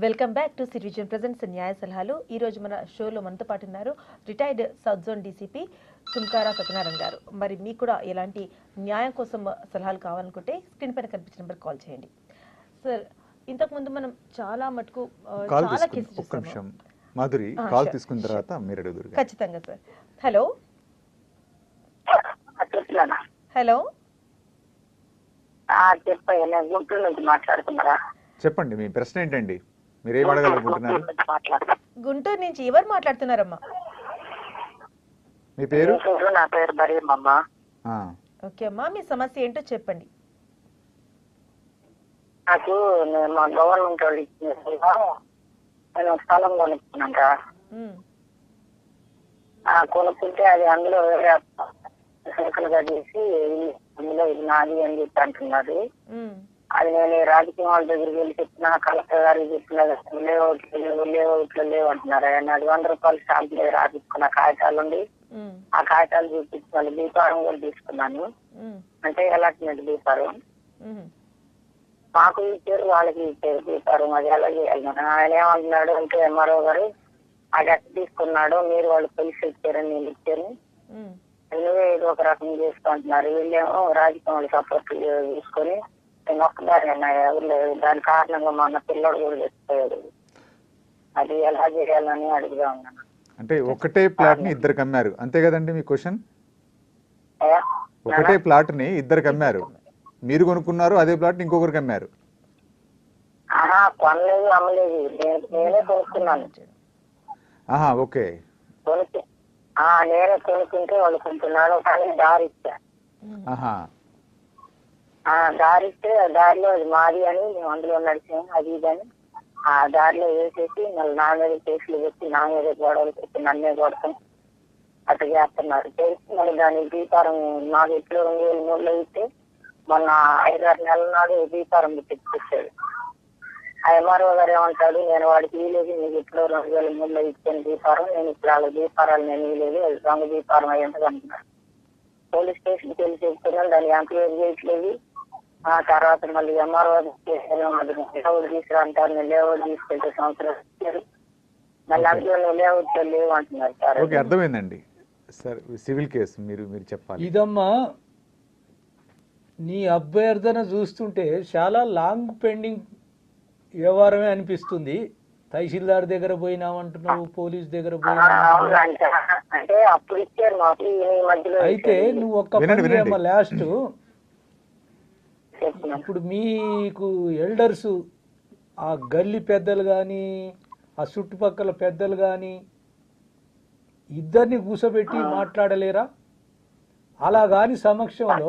Welcome back to citizen presents న్యాయ సలహాలు. ఈరోజు మన షోలో మనతో పాటు ఉన్నారు retired south zone DCP Sunkara Satyanarayana garu. మరి మీకు కూడా ఎలాంటి న్యాయం కోసం సలహాలు కావాలనుకుంటే స్క్రీన్ పైన కనిపించిన నెంబర్ కాల్ చేయండి. సార్, ఇంతకుముందు మనం చాలా మటుకు చాలా కేసులు చూస్తాము. మాధురి కాల్ తీసుకున్న తర్వాత మీరు అడుగుతారు. ఖచ్చితంగా సార్. హలో హలో గుంటూరు నుంచి మాట్లాడుతున్నారా? చెప్పండి, మీ ప్రశ్న ఏంటండి? మీరు ఏం అడగాలనుకుంటున్నారు? గుంటూరు నుంచి ఎవరు మాట్లాడుతున్నారమ్మా? మీ పేరు? నా పేరు బరీమమ్మ. ఓకే అమ్మా, మీ సమస్య ఏంటో చెప్పండి. నాకు మా గవర్నమెంట్ వాళ్ళు ఇచ్చిన నేను స్థలం కొనుక్కున్నాక కొనుక్కుంటే అది అందులో వేరే సైకిల్గా చేసి అందులో ఇది నాది అని చెప్పి అంటున్నారు. అది నేను రాజకీయ వాళ్ళ దగ్గరికి వెళ్ళి చెప్పిన, కలెక్టర్ గారికి చెప్పిన, లేఅవుట్లు లేవు అంటున్నారు. ఆయన 100 రూపాయలు స్టాంప్ మీద రాపించుకున్న కాగితాలు ఉండి ఆ కాగితాలు చూపించి వాళ్ళు దీపారం కూడా తీసుకున్నాను. అంటే అలాట్మెంట్ దీపారం మాకు ఇచ్చారు, వాళ్ళకి ఇచ్చారు దీపారం. అది ఎలా చేయాలి? ఆయన ఏమంటున్నాడు అంటే ఎంఆర్ఓ గారు అది ఎట్లా తీసుకున్నాడు, మీరు వాళ్ళు కలిసి ఇచ్చారని నేను ఇచ్చాను, నువ్వే ఏదో ఒక రకం చేసుకుంటున్నారు. వీళ్ళేమో రాజకీయ వాళ్ళు సపోర్ట్ తీసుకొని నేను ఒక్కదాన్ని ఎవరు లేదు. దాని కారణంగా మన పిల్లడు కూడా చచ్చిపోయాడు. అది ఎలా చేయాలని అడుగుదా ఉన్నాను. అంటే ఒకటే ప్లాట్ ని ఇద్దరికి అమ్మారు, అంతే కదండి మీ క్వశ్చన్? ఒకటే ప్లాట్ ని ఇద్దరికి అమ్మారు, మీరు కొనుక్కున్నారు, అదే ప్లాట్ ఇంకొకరికి అమ్మారు. కొనలేదు, అమ్మలేదు, నేనే కొనుక్కున్నాను. ఓకే. నేనే కొనుక్కుంటే వాళ్ళు కొంటున్నాను, కానీ దారి ఇచ్చా. దారి ఇస్తే దారిలో అది మాది అని మేము అందులో నడిచాము. అది ఇదని ఆ దారిలో వేసేసి మళ్ళీ నా మీద కేసులు పెట్టి నా మీద గొడవలు పెట్టి నన్నే కొడతాం అట్లా చేస్తున్నారు. చేసి మళ్ళీ దాని దీపారం నాకు ఎట్లో 2003లో ఇస్తే మొన్న 5-6 నెలల నాడు దీపారం తెచ్చిచ్చాడు. ఆ ఎంఆర్ఓ గారు ఏమంటాడు, నేను వాడికి ఇవ్వలేదు, నీకు ఎట్లో 2003లో ఇచ్చాను దీపారం, నేను ఇప్పుడు వాళ్ళ దీపారాలు నేను ఇవ్వలేదు, అది దొంగ దీపారం అయ్యేందుకు అంటున్నాడు. పోలీస్ స్టేషన్కి వెళ్ళి చెప్తున్నాను, దాన్ని ఎంక్వైరీ చేయట్లేదు. ఆ తర్వాత మళ్ళీ ఎంఆర్ఓ లేఅవుట్ తీసుకురా అంటారు, నేను లేఅవుట్ తీసుకెళ్తే సంవత్సరాలు ఇచ్చారు, మళ్ళీ అందులో లేఅవుట్ లేవు అంటున్నారు సార్. ఓకే, అర్థమైందండి సార్. సివిల్ కేసు మీరు చెప్పాలి. ఇదమ్మా నీ అభ్యర్థన చూస్తుంటే చాలా లాంగ్ పెండింగ్ వ్యవహారమే అనిపిస్తుంది. తహసీల్దార్ దగ్గర పోయినామంటున్నావు, పోలీస్ దగ్గర పోయినావు. అయితే నువ్వు ఒక్క పని అమ్మా, లాస్ట్ ఇప్పుడు మీకు ఎల్డర్స్ ఆ గల్లీ పెద్దలు కానీ ఆ చుట్టుపక్కల పెద్దలు కానీ ఇద్దరిని కూర్చోబెట్టి మాట్లాడలేరా? అలా కాని సమక్షంలో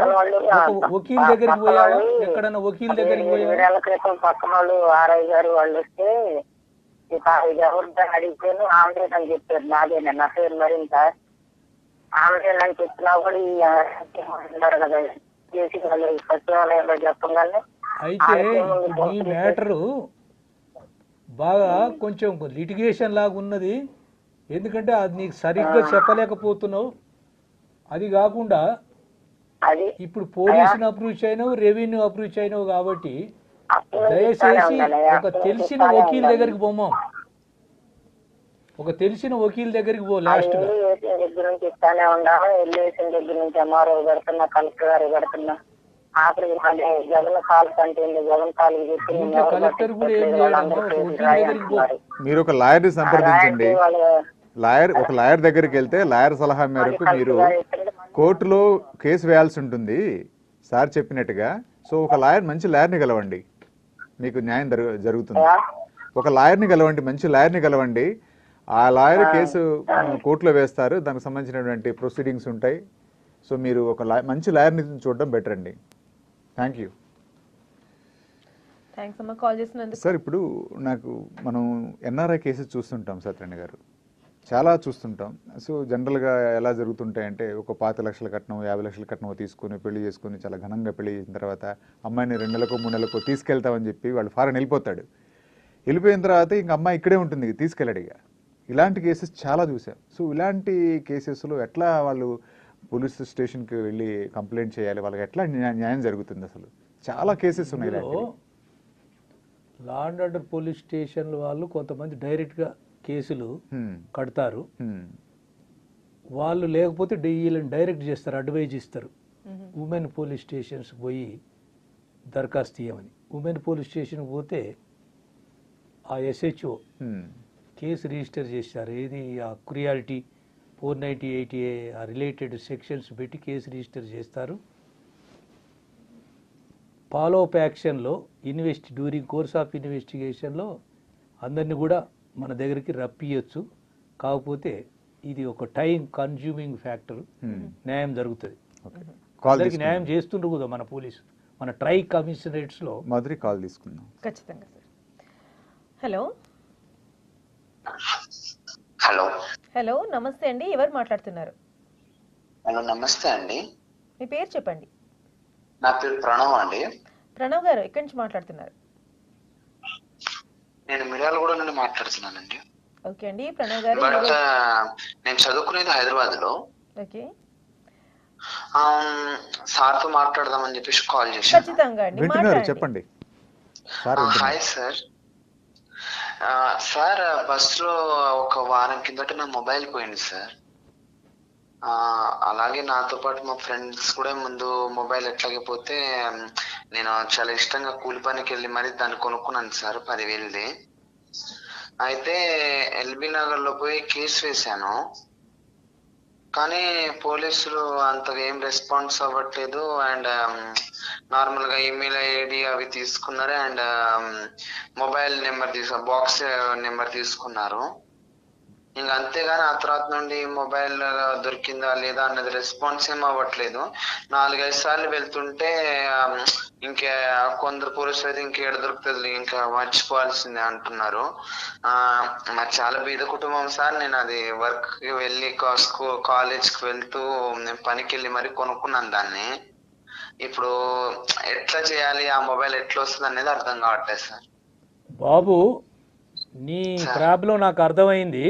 వకీల్ దగ్గరికి పోయావా? ఎక్కడన్నా వకీల్ దగ్గరికి పోయావా? పక్కన వాళ్ళు ఆర్ఐ గారు వాళ్ళు వస్తే ఎవరితో అడిగితేను ఆమ్లెట్ అని చెప్పారు. నాదేనా నా పేరు మరింత ఆమ్లెట్ అని చెప్పినా కూడా కదా చేసి వాళ్ళు సచివాలయంలో చెప్పగానే. అయితే ఈ మ్యాటరు బాగా కొంచెం లిటిగేషన్ లాగా ఉన్నది. ఎందుకంటే అది నీకు సరిగ్గా చెప్పలేకపోతున్నావు. అది కాకుండా ఇప్పుడు పోలీసుని అప్రోచ్ అయినావు, రెవెన్యూ అప్రోచ్ అయినావు కాబట్టి దయచేసి ఒక తెలిసిన వకీల్ దగ్గరికి పోమా, ఒక తెలిసిన వకీల్ దగ్గరికి పో. లాస్ట్ గా దగ్గర నుంచి ఇస్తానే ఉన్నాను, ఎల్ఏసీ దగ్గర నుంచి ఎంఆర్ఓ పెడుతున్నా, కలెక్టర్ గారు పెడుతున్నా. ఆఖరికి జగన్ కాల్ కంటే జగన్ కాల్ కలెక్టర్ కూడా ఏం చేయడమ్మా, వకీల్ దగ్గరికి పో. మీరు ఒక లాయర్ని సంప్రదించండి. ఒక లాయర్ దగ్గరికి వెళ్తే లాయర్ సలహా మేరకు మీరు కోర్టులో కేసు వేయాల్సి ఉంటుంది సార్ చెప్పినట్టుగా. సో ఒక మంచి లాయర్ని కలవండి, మీకు న్యాయం జరుగుతుంది. ఒక లాయర్ని కలవండి, మంచి లాయర్ని కలవండి. ఆ లాయర్ కేసు కోర్టులో వేస్తారు, దానికి సంబంధించినటువంటి ప్రొసీడింగ్స్ ఉంటాయి. సో మీరు ఒక మంచి లాయర్ని చూడడం బెటర్ అండి. Thank you. సార్, ఇప్పుడు మనం ఎన్ఆర్ఐ కేసెస్ చూస్తుంటాం సత్యనారాయణ గారు, చాలా చూస్తుంటాం. సో జనరల్గా ఎలా జరుగుతుంటాయంటే ఒక 5 లక్షల కట్నం 50 లక్షల కట్నం తీసుకుని పెళ్లి చేసుకుని చాలా ఘనంగా పెళ్లి చేసిన తర్వాత అమ్మాయిని 2 నెలలకో 3 నెలలకో తీసుకెళ్తామని చెప్పి వాళ్ళు ఫారెన్ వెళ్ళిపోతాడు. వెళ్ళిపోయిన తర్వాత ఇంక అమ్మాయి ఇక్కడే ఉంటుంది, తీసుకెళ్ళడిగా. ఇలాంటి కేసెస్ చాలా చూసాం. సో ఇలాంటి కేసెస్లో ఎట్లా వాళ్ళు పోలీస్ స్టేషన్కి వెళ్ళి కంప్లైంట్ చేయాలి, వాళ్ళకి ఎట్లా న్యాయం జరుగుతుంది? అసలు చాలా కేసెస్ ఉన్నాయి. లా అండ్ ఆర్డర్ పోలీస్ స్టేషన్ వాళ్ళు కొంతమంది డైరెక్ట్గా కేసులు కడతారు, వాళ్ళు లేకపోతే వీళ్ళని డైరెక్ట్ చేస్తారు, అడ్వైజ్ ఇస్తారు. ఉమెన్ పోలీస్ స్టేషన్స్ పోయి దరఖాస్తు ఇవ్వమని. ఉమెన్ పోలీస్ స్టేషన్కి పోతే ఆ SHO కేసు రిజిస్టర్ చేశారు. ఏది ఆ క్రియాలిటీ 498A ఆ రిలేటెడ్ సెక్షన్స్ పెట్టి కేసు రిజిస్టర్ చేస్తారు. ఫాలో అప్ యాక్షన్లో డ్యూరింగ్ కోర్స్ ఆఫ్ ఇన్వెస్టిగేషన్లో అందరినీ కూడా మన దగ్గరికి రప్పియచ్చు. కాకపోతే ఇది ఒక టైం కన్జ్యూమింగ్ ఫ్యాక్టర్. న్యాయం జరుగుతుంది, అందరికి న్యాయం చేస్తుండ్రు కదా మన పోలీసు, మన ట్రై కమిషనరేట్స్లో. మాధురి కాల్ తీసుకుందాం. ఖచ్చితంగా సార్. హలో హలో హలో, నమస్తే అండి. ఎవరు మాట్లాడుతున్నారు? హలో నమస్తే అండి, మీ పేరు చెప్పండి. నా పేరు ప్రణవ్ అండి. ప్రణవ్ గారు, ఎక్కడి నుంచి మాట్లాడుతున్నారు? నేను మిర్యాలగూడ నుండి మాట్లాడుతున్నానండి. ఓకే అండి ప్రణవ్ గారు. బట్ నేను చదువుకునేది హైదరాబాద్ లో. ఓకే, సార్తో మాట్లాడదామని చెప్పేసి కాల్ చేశాను. ఖచ్చితంగా అండి, వింటున్నారు, చెప్పండి. Hi sir. సార్ బస్ లో ఒక వారం కిందట నా మొబైల్ పోయింది సార్. అలాగే నాతో పాటు మా ఫ్రెండ్స్ కూడా ముందు మొబైల్ ఎట్లాగే పోతే నేను చాలా ఇష్టంగా కూలి పనికి వెళ్ళి మరి దాన్ని కొనుక్కున్నాను సార్ 10,000ది. అయితే ఎల్బీ నగర్ లో పోయి కేసు వేశాను, కానీ పోలీసులు అంతగా ఏం రెస్పాన్స్ అవ్వట్లేదు. అండ్ నార్మల్ గా ఈమెయిల్ ఐడి అవి తీసుకున్నారు, and mobile number box number తీసుకున్నారు. ఇంకా అంతేగాని ఆ తర్వాత నుండి మొబైల్ దొరికిందా లేదా అన్నది రెస్పాన్స్ ఏం అవ్వట్లేదు. 4-5 సార్లు వెళ్తుంటే ఇంకా కొందరు పోలీసులు అయితే ఇంకేడ దొరుకుతుంది, ఇంకా మర్చిపోవాల్సిందే అంటున్నారు. నాకు చాలా బీద కుటుంబం సార్. నేను అది వర్క్ కి వెళ్ళి కాలేజ్కి వెళ్తూ నేను పనికి వెళ్ళి మరి కొనుక్కున్నాను దాన్ని. ఇప్పుడు ఎట్లా చేయాలి, ఆ మొబైల్ ఎట్లా వస్తుంది అనేది అర్థం కావట్లేదు సార్. బాబు, నీ ప్రాబ్లం నాకు అర్థమైంది.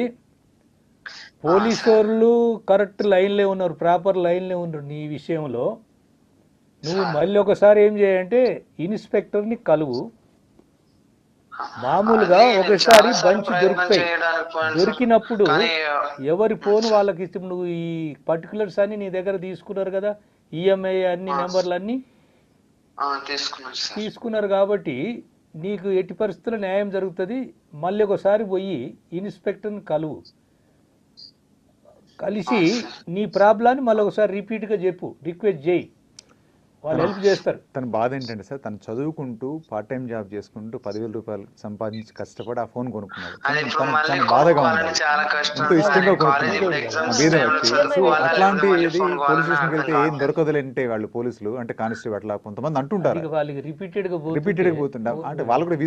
పోలీసు వాళ్ళు కరెక్ట్ లైన్లో ఉన్నారు, ప్రాపర్ లైన్లో ఉన్నారు. నీ విషయంలో నువ్వు మళ్ళీ ఒకసారి ఏం చేయంటే ఇన్స్పెక్టర్ని కలువు. మామూలుగా ఒకసారి బంచ్ దొరుకుతాయి, దొరికినప్పుడు ఎవరి ఫోన్ వాళ్ళకి ఇస్తే, నువ్వు ఈ పర్టికులర్స్ అన్ని నీ దగ్గర తీసుకున్నారు కదా, ఈఎంఐ అన్ని నెంబర్లు అన్ని తీసుకున్నారు కాబట్టి నీకు ఎట్టి పరిస్థితుల్లో న్యాయం జరుగుతుంది. మళ్ళీ ఒకసారి పోయి ఇన్స్పెక్టర్ని కలువు, కలిసి నీ ప్రాబ్లాన్ని మళ్ళీ ఒకసారి రిపీట్గా చెప్పు, రిక్వెస్ట్ చేయి, వాళ్ళు హెల్ప్ చేస్తారు. తన బాధ ఏంటంటే సార్, తను చదువుకుంటూ పార్ట్ టైం జాబ్ చేసుకుంటూ 10,000 రూపాయలు సంపాదించి కష్టపడి ఆ ఫోన్ కొనుక్కున్నాడు. చాలా బాధగా ఉంది, ఎంతో ఇష్టంగా కొనుక్కున్నాడు బీద వ్యక్తి. సో అట్లాంటి ఇది పోలీస్ స్టేషన్కి వెళ్తే ఏం దొరకదులేంటే వాళ్ళు పోలీసులు అంటే కానిస్టేబుల్ అట్లా కొంతమంది అంటుంటారు, వాళ్ళకి రిపీటెడ్గా పోతుంటా అంటే వాళ్ళు కూడా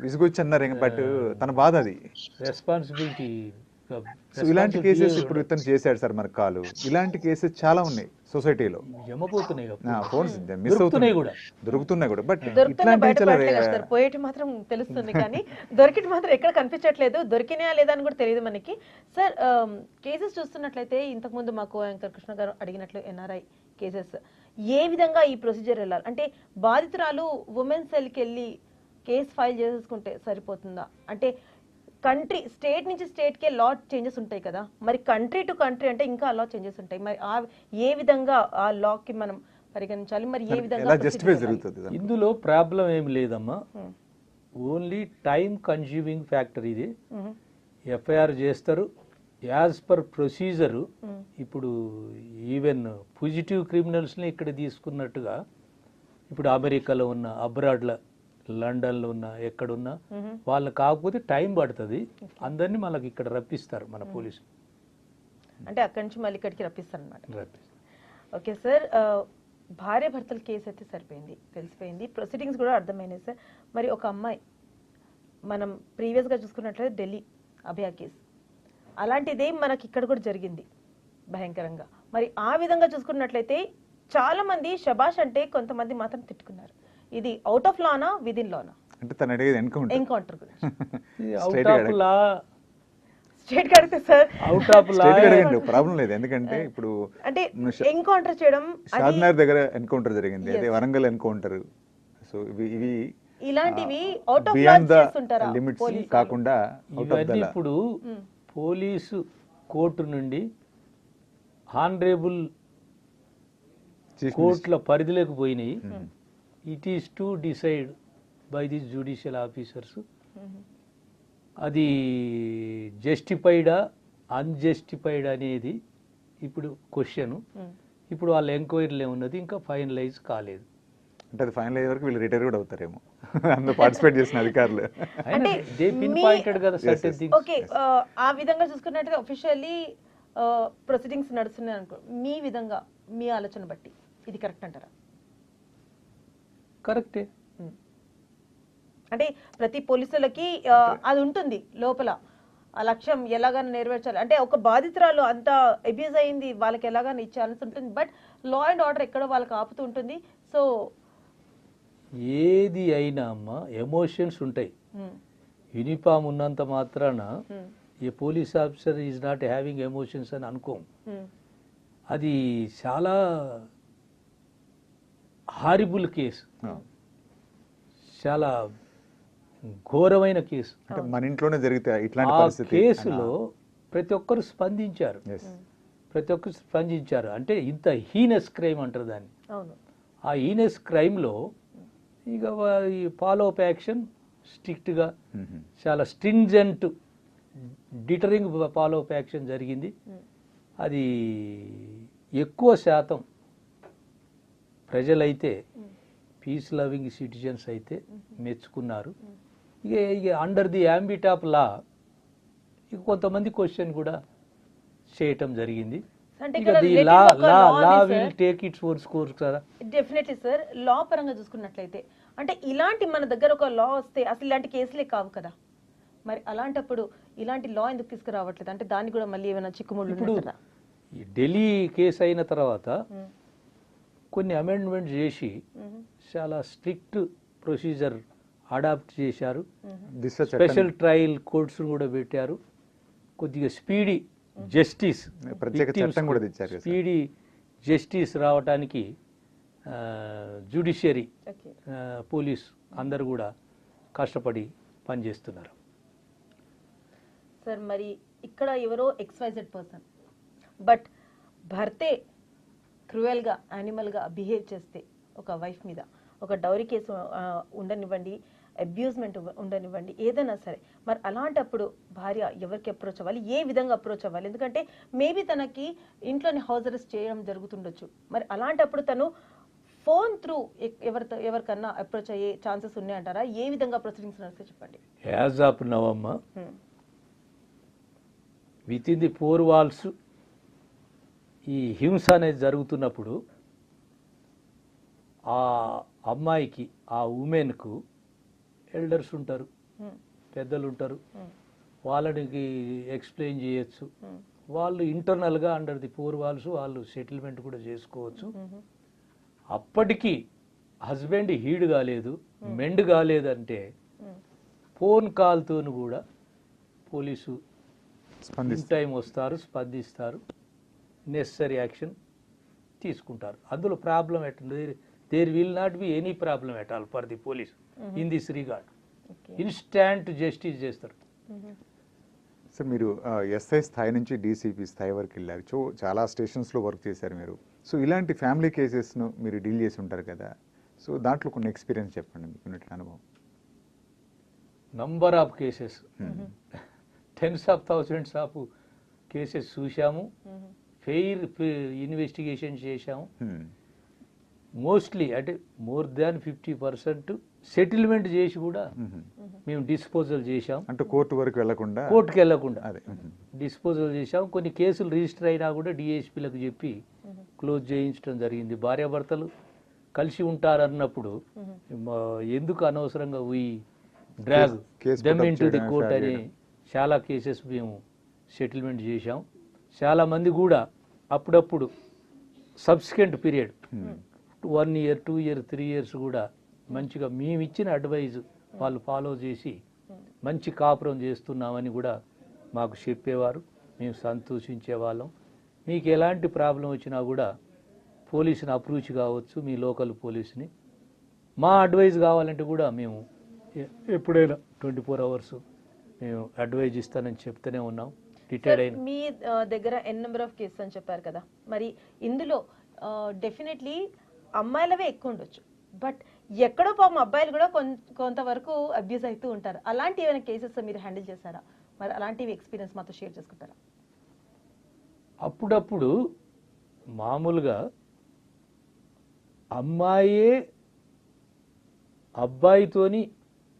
విసుగొచ్చి అన్నారు. బట్ తన బాధ అది. రెస్పాన్సిబిలిటీ. సో ఇలాంటి కేసెస్ ఇప్పుడు ఇతను చేశాడు సార్ మనకు కాలు. ఇలాంటి కేసెస్ చాలా ఉన్నాయి సొసైటీలో, ఫోన్స్ మిస్ అవుతున్నాయి కూడా, దొరుకుతున్నాయి కూడా. బట్ ఇట్లాంటి పోయేటి మాత్రం తెలుస్తుంది కానీ దొరికిటి మాత్రం ఎక్కడ కనిపించట్లేదు. దొరికినాయా లేదా అని కూడా తెలియదు మనకి. సార్, కేసెస్ చూస్తున్నట్లయితే ఇంతకుముందు మాకు యాంకర్ కృష్ణ గారు అడిగినట్లు NRI కేసెస్ ఏ విధంగా ఈ ప్రొసీజర్ వెళ్ళాలి అంటే, బాధితురాలు ఉమెన్ సెల్కి వెళ్ళి కేసు ఫైల్ చేసుకుంటే సరిపోతుందా? అంటే కంట్రీ స్టేట్ నుంచి స్టేట్కే లా చేంజెస్ ఉంటాయి కదా, మరి కంట్రీ టు కంట్రీ అంటే ఇంకా లా చేంజెస్ ఉంటాయి. మరి ఏ విధంగా ఆ లాకి మనం పరిగణించాలి, మరి ఏ విధంగా జరుగుతుంది? ఇందులో ప్రాబ్లం ఏం లేదమ్మా, ఓన్లీ టైం కన్జ్యూమింగ్ ఫ్యాక్టర్ ఇది. ఎఫ్ఐఆర్ చేస్తారు యాజ్ పర్ ప్రొసీజరు. ఇప్పుడు ఈవెన్ ఫుజిటివ్ క్రిమినల్స్ని ఇక్కడ తీసుకున్నట్టుగా ఇప్పుడు అమెరికాలో ఉన్న, అబ్రాడ్లో, లండన్లో ఉన్న, ఎక్కడున్నా వాళ్ళకి కాకపోతే టైం పడుతుంది. అందరినీ మనకి ఇక్కడ రప్పిస్తారు మన పోలీసులు, అంటే అక్కడి నుంచి మళ్ళీ ఇక్కడికి రప్పిస్తారు అనమాట. ఓకే సార్, భార్య భర్తల కేసు అయితే సరిపోయింది, తెలిసిపోయింది, ప్రొసీడింగ్స్ కూడా అర్థమైనాయి సార్. మరి ఒక అమ్మాయి, మనం ప్రీవియస్గా చూసుకున్నట్లయితే ఢిల్లీ అభయ కేసు, అలాంటిదే మనకి ఇక్కడ కూడా జరిగింది భయంకరంగా. మరి ఆ విధంగా చూసుకున్నట్లయితే చాలా మంది శబాష్ అంటే, కొంతమంది మాత్రం తిట్టుకున్నారు. ఇది out of Lana, with in లానా? అంటే తన అడిగేది ఎన్కౌంటర్ గురించి. అవుట్ ఆఫ్ లా స్టేట్ కడితే sir, out of law problem లేదు. ఎందుకంటే ఇప్పుడు అంటే ఎన్కౌంటర్ చేయడం, షాద్నగర్ దగ్గర ఎన్కౌంటర్ జరిగింది, అదే వరంగల్ ఎన్కౌంటర్. సో ఇవి ఇలాంటివి అవుట్ ఆఫ్ బియాండ్ ద చేస్తుంటారా లిమిట్స్ పోలీసు వాళ్ళు? కాకుండా అవుట్ ఆఫ్ ఇవన్నీ ద ఇప్పుడు పోలీసు కోర్టు నుండి హానరేబుల్ కోర్టుల పరిధిలోకి పోయినాయి. It is to decide by the judicial officers. అది జస్టిఫైడా అన్జస్టిఫైడ్ అనేది ఇప్పుడు క్వశ్చన్. ఇప్పుడు వాళ్ళ ఎంక్వైరీలో ఉన్నది, ఇంకా ఫైనలైజ్ కాలేదు. అంటే అది ఫైనల్ అయ్యే వరకు వీళ్ళు రిటైర్ కూడా అవుతారేమో అందులో పార్టిసిపేట్ చేసిన అధికారులు. అంటే దే పిన్ పాయింటెడ్ కదా సర్టెన్ థింగ్స్. ఓకే, ఆ విధంగా చూసుకున్నట్టుగా అఫీషియల్లీ ప్రొసీడింగ్స్ నడుస్తున్నాయి అనుకో, మీ విధంగా మీ ఆలోచన బట్టి ఇది కరెక్ట్ అంటారా? కరెక్టే. అంటే ప్రతి పోలీసులకి అది ఉంటుంది లోపల, ఆ లక్ష్యం ఎలాగైనా నెరవేర్చాలి. అంటే ఒక బాధితురాలు అంత అబ్యూజ్ అయింది, వాళ్ళకి ఎలాగైనా ఇచ్చాల్సి ఉంటుంది. బట్ లా అండ్ ఆర్డర్ ఎక్కడో వాళ్ళకి ఆపుతూ ఉంటుంది. సో ఏది అయినా అమ్మా ఎమోషన్స్ ఉంటాయి. యూనిఫామ్ ఉన్నంత మాత్రాన ఏ police officer is not having emotions అని అనుకోం. అది చాలా హారిబుల్ కేసు, చాలా ఘోరమైన కేసు. అంటే మన ఇంట్లోనే జరిగితే ఇట్లాంటి ఆ పరిస్థితి కేసులో ప్రతి ఒక్కరు స్పందించారు, ప్రతి ఒక్కరు స్పందించారు. అంటే ఇంత హీనస్ క్రైమ్ అంటారు దాన్ని. ఆ హీనస్ క్రైమ్లో ఇక ఈ ఫాలో అప్ యాక్షన్ స్ట్రిక్ట్గా, చాలా స్ట్రింజెంట్ డిటరింగ్ ఫాలో అప్ యాక్షన్ జరిగింది. అది ఎక్కువ శాతం ప్రజలైతే, పీస్ లవింగ్ సిటిజన్స్ అయితే మెచ్చుకున్నారు. ఇక under the ambit of law ఇక కొంతమంది క్వశ్చన్ కూడా చేయటం జరిగింది. డెఫినెట్లీ సార్, లా పరంగా చూసుకున్నట్లయితే అంటే ఇలాంటి మన దగ్గర ఒక లా వస్తే అసలు ఇలాంటి కేసులే కావు కదా. మరి అలాంటప్పుడు ఇలాంటి లా ఎందుకు తీసుకురావట్లేదు? అంటే దాన్ని కూడా మళ్ళీ ఏమైనా చిక్కుముళ్ళు ఇప్పుడు కదా. ఢిల్లీ కేసు అయిన తర్వాత కొన్ని అమెండ్మెంట్ చేసి చాలా స్ట్రిక్ట్ ప్రొసీజర్ అడాప్ట్ చేశారు. స్పెషల్ ట్రయల్ కోర్ట్స్ కూడా పెట్టారు. కొద్దిగా స్పీడీ జస్టిస్, స్పీడీ జస్టిస్ రావటానికి జ్యుడిషియరీ, పోలీస్ అందరు కూడా కష్టపడి పనిచేస్తున్నారు. సార్ మరి ఇక్కడ ఎవరో XYZ పర్సన్, బట్ భర్తే క్రూయల్గా, యానిమల్గా బిహేవ్ చేస్తే ఒక వైఫ్ మీద ఒక డౌరీ కేసు ఉండనివ్వండి, అబ్యూజ్మెంట్ ఉండనివ్వండి, ఏదైనా సరే, మరి అలాంటప్పుడు భార్య ఎవరికి అప్రోచ్ అవ్వాలి, ఏ విధంగా అప్రోచ్ అవ్వాలి? ఎందుకంటే మేబీ తనకి ఇంట్లోని హౌస్ అరెస్ట్ చేయడం జరుగుతుండొచ్చు. మరి అలాంటప్పుడు తను ఫోన్ త్రూ ఎవరికన్నా అప్రోచ్ అయ్యే ఛాన్సెస్ ఉన్నాయంటారా? ఏ విధంగా ప్రొసీడింగ్స్ నడిస్తే చెప్పండి. యాజ్ ఆఫ్ నౌ అమ్మ, విత్ ఇన్ ది 4 walls ఈ హింస అనేది జరుగుతున్నప్పుడు ఆ అమ్మాయికి, ఆ ఉమెన్కు ఎల్డర్స్ ఉంటారు, పెద్దలు ఉంటారు, వాళ్ళకి ఎక్స్ప్లెయిన్ చేయొచ్చు. వాళ్ళు ఇంటర్నల్గా అండర్ ది 4 walls వాళ్ళు సెటిల్మెంట్ కూడా చేసుకోవచ్చు. అప్పటికి హస్బెండ్ హీడ్ కాలేదు, మెండ్ కాలేదంటే ఫోన్ కాల్తో కూడా పోలీసు టైం వస్తారు, స్పందిస్తారు, నెసరీ యాక్షన్ తీసుకుంటారు. అందులో ప్రాబ్లం ఎట్టుంది, there will not be any problem at all for the police in this regard. Instant justice చేస్తారు. సార్ మీరు ఎస్ఐ స్థాయి నుంచి డీసీపీ స్థాయి వరకు వెళ్ళారు, చాలా స్టేషన్స్లో వర్క్ చేశారు మీరు. సో ఇలాంటి ఫ్యామిలీ కేసెస్ను మీరు డీల్ చేసి ఉంటారు కదా, సో దాంట్లో కొన్ని ఎక్స్పీరియన్స్ చెప్పండి, మీకు అనుభవం. Number of cases, tens of thousands of cases చూసాము, ఫెయిర్ ఇన్వెస్టిగేషన్ చేశాము. మోస్ట్లీ అంటే మోర్ దాన్ 50% సెటిల్మెంట్ చేసి కూడా మేము డిస్పోజల్ చేశాం. అంటే కోర్టుకి వెళ్ళకుండా డిస్పోజల్ చేశాం. కొన్ని కేసులు రిజిస్టర్ అయినా కూడా డిఎస్పీలకు చెప్పి క్లోజ్ చేయించడం జరిగింది. భార్యాభర్తలు కలిసి ఉంటారన్నప్పుడు ఎందుకు అనవసరంగా drag them into the court అని చాలా కేసెస్ మేము సెటిల్మెంట్ చేశాం. చాలామంది కూడా అప్పుడప్పుడు subsequent period 1 year, 2 year, 3 years కూడా మంచిగా మేము ఇచ్చిన అడ్వైజ్ వాళ్ళు ఫాలో చేసి మంచి కాపురం చేస్తున్నామని కూడా మాకు చెప్పేవారు. మేము సంతోషించేవాళ్ళం. మీకు ఎలాంటి ప్రాబ్లం వచ్చినా కూడా పోలీసుని అప్రోచ్ కావచ్చు, మీ లోకల్ పోలీసుని, మా అడ్వైజ్ కావాలంటే కూడా మేము ఎప్పుడైనా 24 అవర్స్ మేము అడ్వైజ్ ఇస్తానని చెప్తూనే ఉన్నాం. రిటైర్డ్ అయిన మీ దగ్గర నెంబర్ ఆఫ్ కేసెస్ అని చెప్పారు కదా, మరి ఇందులో డెఫినెట్లీ అమ్మాయిలవే ఎక్కువ ఉండొచ్చు, బట్ ఎక్కడో పాపం అబ్బాయిలు కూడా కొంతవరకు అబ్యూజ్ అవుతూ ఉంటారు. అలాంటి ఏమైనా కేసెస్ మీరు హ్యాండిల్ చేశారా? మరి అలాంటివి ఎక్స్పీరియన్స్ మాతో షేర్ చేసుకుంటారా? అప్పుడప్పుడు మామూలుగా అమ్మాయే అబ్బాయితోని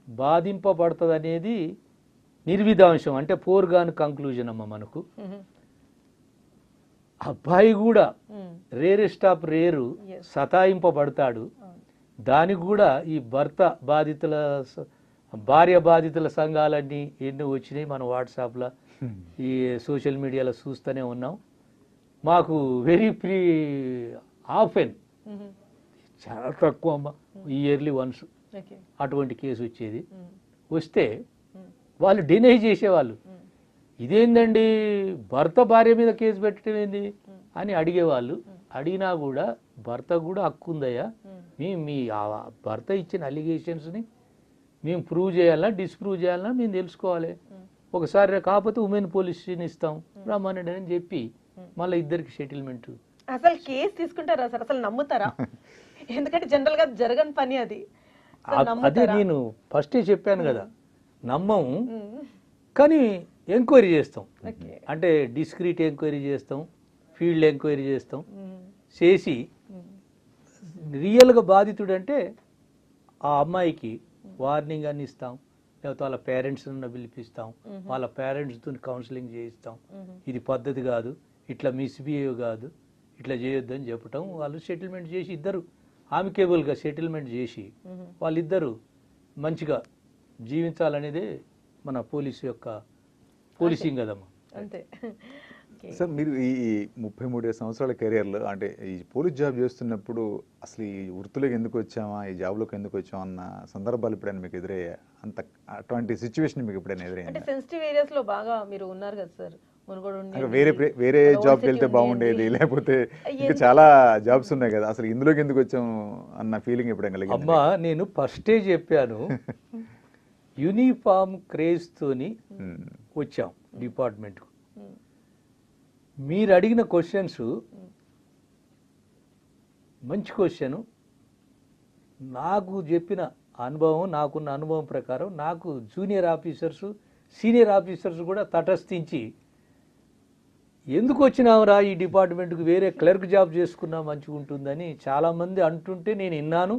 బాధింపబడుతుంది అనేది నిర్విధాంశం, అంటే ఫోర్గాన్ కంక్లూజన్ అమ్మ. మనకు అబ్బాయి కూడా రేరెస్ట్ ఆఫ్ రేరు సతాయింపబడతాడు. దానికి కూడా ఈ భార్య బాధితుల సంఘాలన్నీ ఎన్నో వచ్చినాయి. మన వాట్సాప్లో ఈ సోషల్ మీడియాలో చూస్తూనే ఉన్నాం. మాకు వెరీ ఆఫెన్, చాలా తక్కువ అమ్మ, ఇయర్లీ వన్స్ అటువంటి కేసు వచ్చేది. వస్తే వాళ్ళు డినై చేసేవాళ్ళు, ఇదేందండి భర్త భార్య మీద కేసు పెట్టడం ఏంది అని అడిగేవాళ్ళు. అడిగినా కూడా భర్త కూడా హక్కు ఉందయ్యా, మేము మీ భర్త ఇచ్చిన అలిగేషన్స్ని మేము ప్రూవ్ చేయాలన్నా డిస్ప్రూవ్ చేయాలన్నా మేము తెలుసుకోవాలి. ఒకసారి కాకపోతే ఉమెన్ పోలీస్ స్టేషన్ ఇస్తాం రమ్మనండి అని చెప్పి మళ్ళీ ఇద్దరికి సెటిల్మెంట్. అసలు కేసు తీసుకుంటారా సార్? అసలు నమ్ముతారా? ఎందుకంటే జనరల్ గా జరగని పని అది. అదే నేను ఫస్టే చెప్పాను కదా, నమ్మము, కానీ ఎంక్వైరీ చేస్తాం. అంటే డిస్క్రీట్ ఎంక్వైరీ చేస్తాం, ఫీల్డ్ ఎంక్వైరీ చేస్తాం. చేసి రియల్గా బాధితుడు అంటే ఆ అమ్మాయికి వార్నింగ్ అని ఇస్తాం, లేకపోతే వాళ్ళ పేరెంట్స్ని పిలిపిస్తాం, వాళ్ళ పేరెంట్స్తో కౌన్సిలింగ్ చేయిస్తాం. ఇది పద్ధతి కాదు, ఇట్లా మిస్బిహేవ్ కాదు, ఇట్లా చేయొద్దు అని చెప్పటం. వాళ్ళు సెటిల్మెంట్ చేసి ఇద్దరు ఆమికేబుల్గా సెటిల్మెంట్ చేసి వాళ్ళిద్దరూ మంచిగా జీవించాలనేదే మన పోలీసు యొక్క పోలీసింగ్ కదమ్మా. అంతే సార్. మీరు ఈ 33 సంవత్సరాల కెరియర్లో అంటే ఈ పోలీస్ జాబ్ చేస్తున్నప్పుడు అసలు ఈ వృత్తిలోకి ఎందుకు వచ్చామా, ఈ జాబ్లోకి ఎందుకు వచ్చామా అన్న సందర్భాలు ఎప్పుడైనా మీకు ఎదురయ్యా? అటువంటి సిచ్యువేషన్ మీకు ఎప్పుడైనా ఎదురయ్యా? అంటే సెన్సిటివ్ ఏరియాస్ లో బాగా మీరు ఉన్నారు కదా సార్, వేరే జాబ్కి వెళ్తే బాగుండేది, లేకపోతే ఇంకా చాలా జాబ్స్ ఉన్నాయి కదా, అసలు ఇందులోకి ఎందుకు వచ్చాం అన్న ఫీలింగ్ ఎప్పుడైనా కలిగిందా? అమ్మా, నేను ఫస్టే చెప్పాను, యూనిఫామ్ క్రేజ్ తోని వచ్చాం డిపార్ట్మెంట్కు. మీరు అడిగిన క్వశ్చన్స్ మంచి క్వశ్చన్. నాకు చెప్పిన అనుభవం, నాకున్న అనుభవం ప్రకారం నాకు జూనియర్ ఆఫీసర్స్, సీనియర్ ఆఫీసర్స్ కూడా తటస్థించి ఎందుకు వచ్చినావురా ఈ డిపార్ట్మెంట్కి, వేరే క్లర్క్ జాబ్ చేసుకున్నా మంచిగా ఉంటుందని చాలామంది అంటుంటే నేను విన్నాను.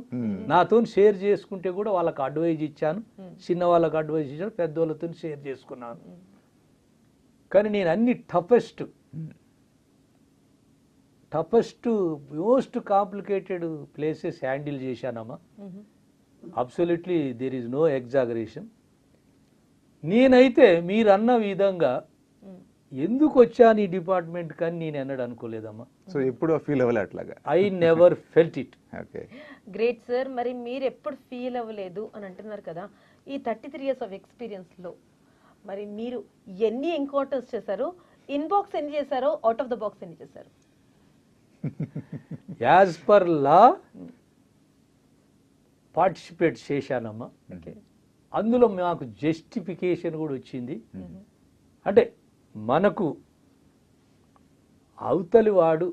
నాతో షేర్ చేసుకుంటే కూడా వాళ్ళకి అడ్వైజ్ ఇచ్చాను, చిన్న వాళ్ళకి అడ్వైజ్ ఇచ్చాను, పెద్దవాళ్ళతో షేర్ చేసుకున్నాను. కానీ నేను అన్ని toughest most complicated places handle చేశానమ్మా. Absolutely there is no exaggeration. నేనైతే మీరు అన్న విధంగా ఎందుకు వచ్చాను ఈ డిపార్ట్మెంట్ కానీ నేను ఎన్నడూ అనుకోలేదమ్మా. సో ఎప్పుడు ఫీల్ అవ్వలే అట్లాగా? I never felt it. Okay, great sir. మరి మీరు ఎప్పుడు ఫీల్ అవ్వలేదు అని అంటున్నారు కదా, ఈ 33 years ఆఫ్ ఎక్స్పీరియన్స్లో మరి మీరు ఎన్ని ఎన్కౌంటర్స్ చేశారు, ఇన్బాక్స్ ఎన్ని చేశారో, అవుట్ ఆఫ్ ద బాక్స్ ఎన్ని చేశారు? యాజ్ పర్ లా పార్టిసిపేట్ చేశానమ్మా. అందులో మాకు జస్టిఫికేషన్ కూడా వచ్చింది. అంటే మనకు అవతలి వాడు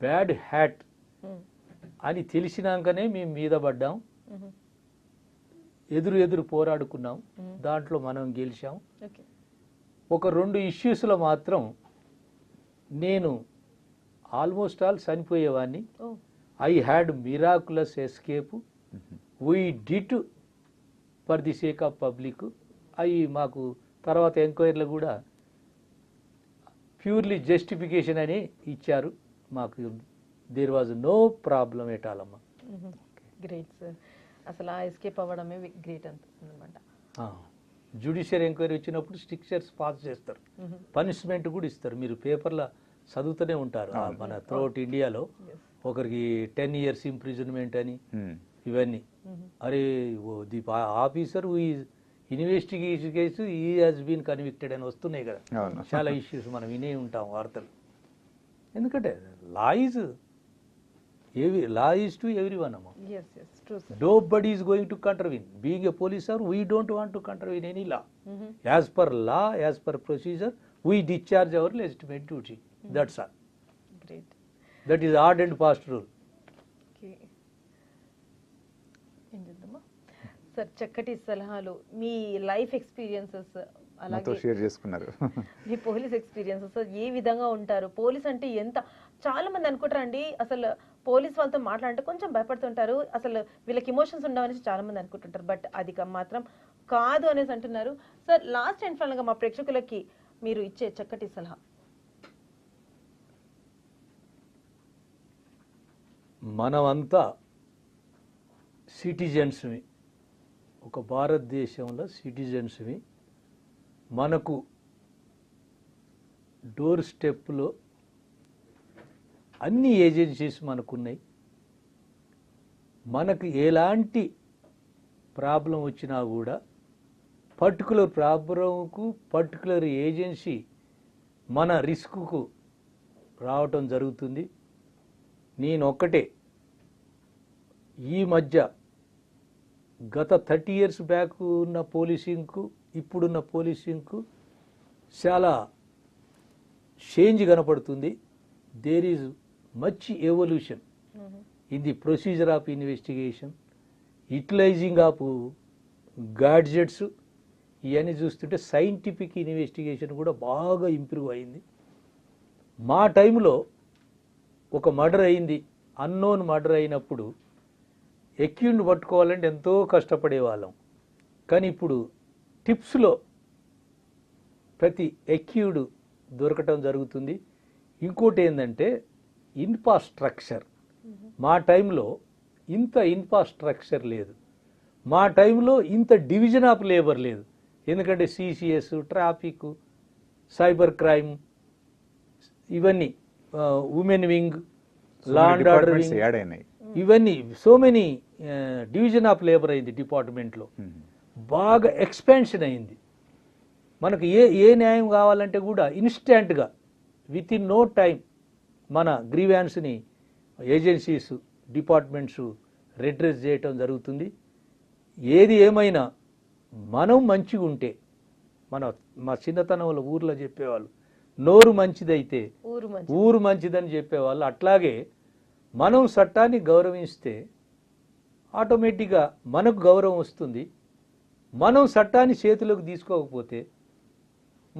బ్యాడ్ హ్యాట్ అని తెలిసినాకనే మేము మీద పడ్డాం, ఎదురు పోరాడుకున్నాం, దాంట్లో మనం గెలిచాం. ఒక 2 ఇష్యూస్లో మాత్రం నేను ఆల్మోస్ట్ ఆల్ చనిపోయేవాడిని. I had miraculous escape. We did for the sake of public. అవి మాకు తర్వాత ఎంక్వైరీలో కూడా ప్యూర్లీ జస్టిఫికేషన్ అని ఇచ్చారు. మాకు there was no problem at all అమ్మా. Great sir. అసలు ఆ ఎస్కేప్ అవ్వడమే గ్రేట్ అనిపిస్తుంది అనమాట. జ్యుడిషియల్ ఎంక్వైరీ వచ్చినప్పుడు స్ట్రిక్చర్స్ పాస్ చేస్తారు, పనిష్మెంట్ కూడా ఇస్తారు. మీరు పేపర్లో చదువుతూనే ఉంటారు. మన త్రూఅవుట్ ఇండియాలో ఒకరికి 10 years ఇంప్రిజన్మెంట్ అని ఇవన్నీ. అరే ది ఆఫీసర్ ఇన్వెస్టిగేషన్ కేసు ఈ హాజ్ బీన్ కన్విక్టెడ్ అని వస్తున్నాయి కదా, చాలా ఇష్యూస్ మనం వినే ఉంటాం వార్తలు. ఎందుకంటే law is law is to everyone among. Yes, true, sir. Nobody is going to contravene. Being a police officer, we don't want to contravene any law. As per law, as per procedure, we discharge our legitimate duty. That's all. Great. That is hard and fast rule. Okay, ఏం చేద్దామా sir? చక్కటి సలహాలు, మీ life experiences, నాతో అలాగే share చేసుకున్నారు. మీ police experiences ఏ విధంగా ఉంటారు, police అంటే ఎంత, చాలా మంది అనుకుంటారండి అసలు పోలీస్ వాళ్ళతో మాట్లాడంటే కొంచెం భయపడుతుంటారు, అసలు వీళ్ళకి ఎమోషన్స్ ఉండవనేసి చాలా మంది అనుకుంటుంటారు. బట్ అది మాత్రం కాదు అనేసి అంటున్నారు. సార్, లాస్ట్ అండ్ ఫైనల్గా మా ప్రేక్షకులకి మీరు ఇచ్చే చక్కటి సలహా. మనమంతా సిటిజన్స్మి, ఒక భారతదేశంలో సిటిజన్స్మి. మనకు డోర్ స్టెప్లో అన్ని ఏజెన్సీస్ మనకున్నాయి. మనకు ఎలాంటి ప్రాబ్లం వచ్చినా కూడా పర్టికులర్ ప్రాబ్లంకు పర్టికులర్ ఏజెన్సీ మన రిస్క్కు రావటం జరుగుతుంది. నేనొక్కటే ఈ మధ్య గత 30 years బ్యాక్ ఉన్న పోలీసింగ్కు ఇప్పుడున్న పోలీసింగ్కు చాలా చేంజ్ కనపడుతుంది. There is much evolution in the procedure of investigation, utilising of gadgets, ఇవన్నీ చూస్తుంటే సైంటిఫిక్ ఇన్వెస్టిగేషన్ కూడా బాగా ఇంప్రూవ్ అయింది. మా టైంలో ఒక మర్డర్ అయింది, అన్నోన్ మర్డర్ అయినప్పుడు ఎక్యూడ్ని పట్టుకోవాలంటే ఎంతో కష్టపడేవాళ్ళం. కానీ ఇప్పుడు టిప్స్లో ప్రతి ఎక్యూడ్ దొరకటం జరుగుతుంది. ఇంకోటి ఏంటంటే ఇన్ఫ్రాస్ట్రక్చర్. మా టైంలో ఇంత ఇన్ఫ్రాస్ట్రక్చర్ లేదు, మా టైంలో ఇంత డివిజన్ ఆఫ్ లేబర్ లేదు. ఎందుకంటే సిసిఎస్, ట్రాఫిక్, సైబర్ క్రైమ్, ఇవన్నీ women wing, law and order wing, ఇవన్నీ so many division of labour అయింది డిపార్ట్మెంట్లో. బాగా ఎక్స్పాన్షన్ అయింది. మనకు ఏ న్యాయం కావాలంటే కూడా ఇన్స్టాంట్గా విత్ ఇన్ నో టైం మన గ్రీవాన్స్ని ఏజెన్సీస్, డిపార్ట్మెంట్స్ రిడ్రెస్ చేయటం జరుగుతుంది. ఏది ఏమైనా మనం మంచిగా ఉంటే, మా చిన్నతనంలో ఊర్లో చెప్పేవాళ్ళు నోరు మంచిదైతే ఊరు మంచిదని చెప్పేవాళ్ళు. అట్లాగే మనం చట్టాన్ని గౌరవిస్తే ఆటోమేటిక్గా మనకు గౌరవం వస్తుంది. మనం చట్టాన్ని చేతిలోకి తీసుకోకపోతే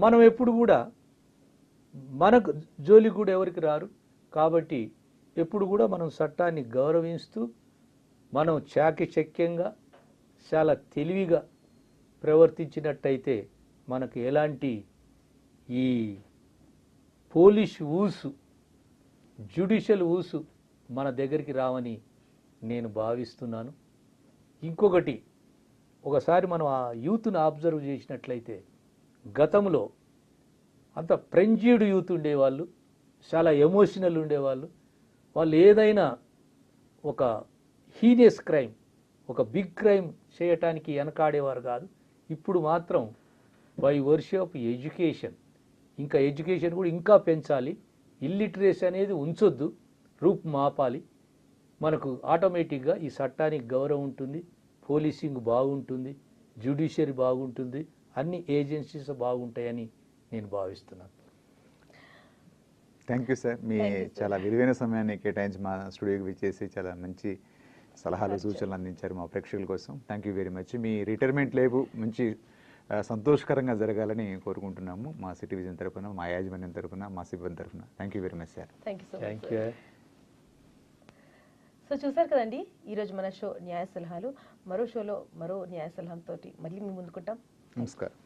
మనం ఎప్పుడు కూడా మనకు జోలికి కూడా ఎవరికి రారు. కాబట్టి ఎప్పుడు కూడా మనం చట్టాన్ని గౌరవిస్తూ మనం చాకచక్యంగా చాలా తెలివిగా ప్రవర్తించినట్టయితే మనకు ఎలాంటి ఈ పోలీస్ ఊసు, జ్యుడిషియల్ ఊసు మన దగ్గరికి రావని నేను భావిస్తున్నాను. ఇంకొకటి, ఒకసారి మనం ఆ యూత్ను అబ్జర్వ్ చేసినట్లయితే గతంలో అంత ఫ్రెంజీడ్ యూత్ ఉండేవాళ్ళు, చాలా ఎమోషనల్ ఉండేవాళ్ళు. వాళ్ళు ఏదైనా ఒక హీనియస్ క్రైమ్, ఒక బిగ్ క్రైమ్ చేయటానికి వెనకాడేవారు కాదు. ఇప్పుడు మాత్రం బై వర్ష ఆఫ్ ఎడ్యుకేషన్, ఇంకా ఎడ్యుకేషన్ కూడా ఇంకా పెంచాలి. ఇల్లిటరేసీ అనేది ఉంచొద్దు, రూపు మాపాలి. మనకు ఆటోమేటిక్గా ఈ చట్టానికి గౌరవం ఉంటుంది, పోలీసింగ్ బాగుంటుంది, జ్యుడిషియరీ బాగుంటుంది, అన్ని ఏజెన్సీస్ బాగుంటాయని నేను భావిస్తున్నాను. Thank you sir. మీ చాలా విలువైన సమయాన్ని కేటాయించి మా స్టూడియోకి విచ్చేసి చాలా మంచి సలహాలు, సూచనలు అందించారు మా ప్రేక్షకుల కోసం. Thank you very much. Me retirement life మంచి సంతోషకరంగా జరగాలని కోరుకుంటున్నాము మా సిటీ విజన్ తరఫున, మా యాజమాన్యం తరఫున, మా సిబ్బంది తరఫున. Thank you very much sir. Thank you. So చూసారు కదండి, ఈరోజు మన షో న్యాయ సలహాలు. మరో షోలో మరో న్యాయ సలహాలతోటి మళ్ళీ మీ ముందుకుంటాం. నమస్కారం.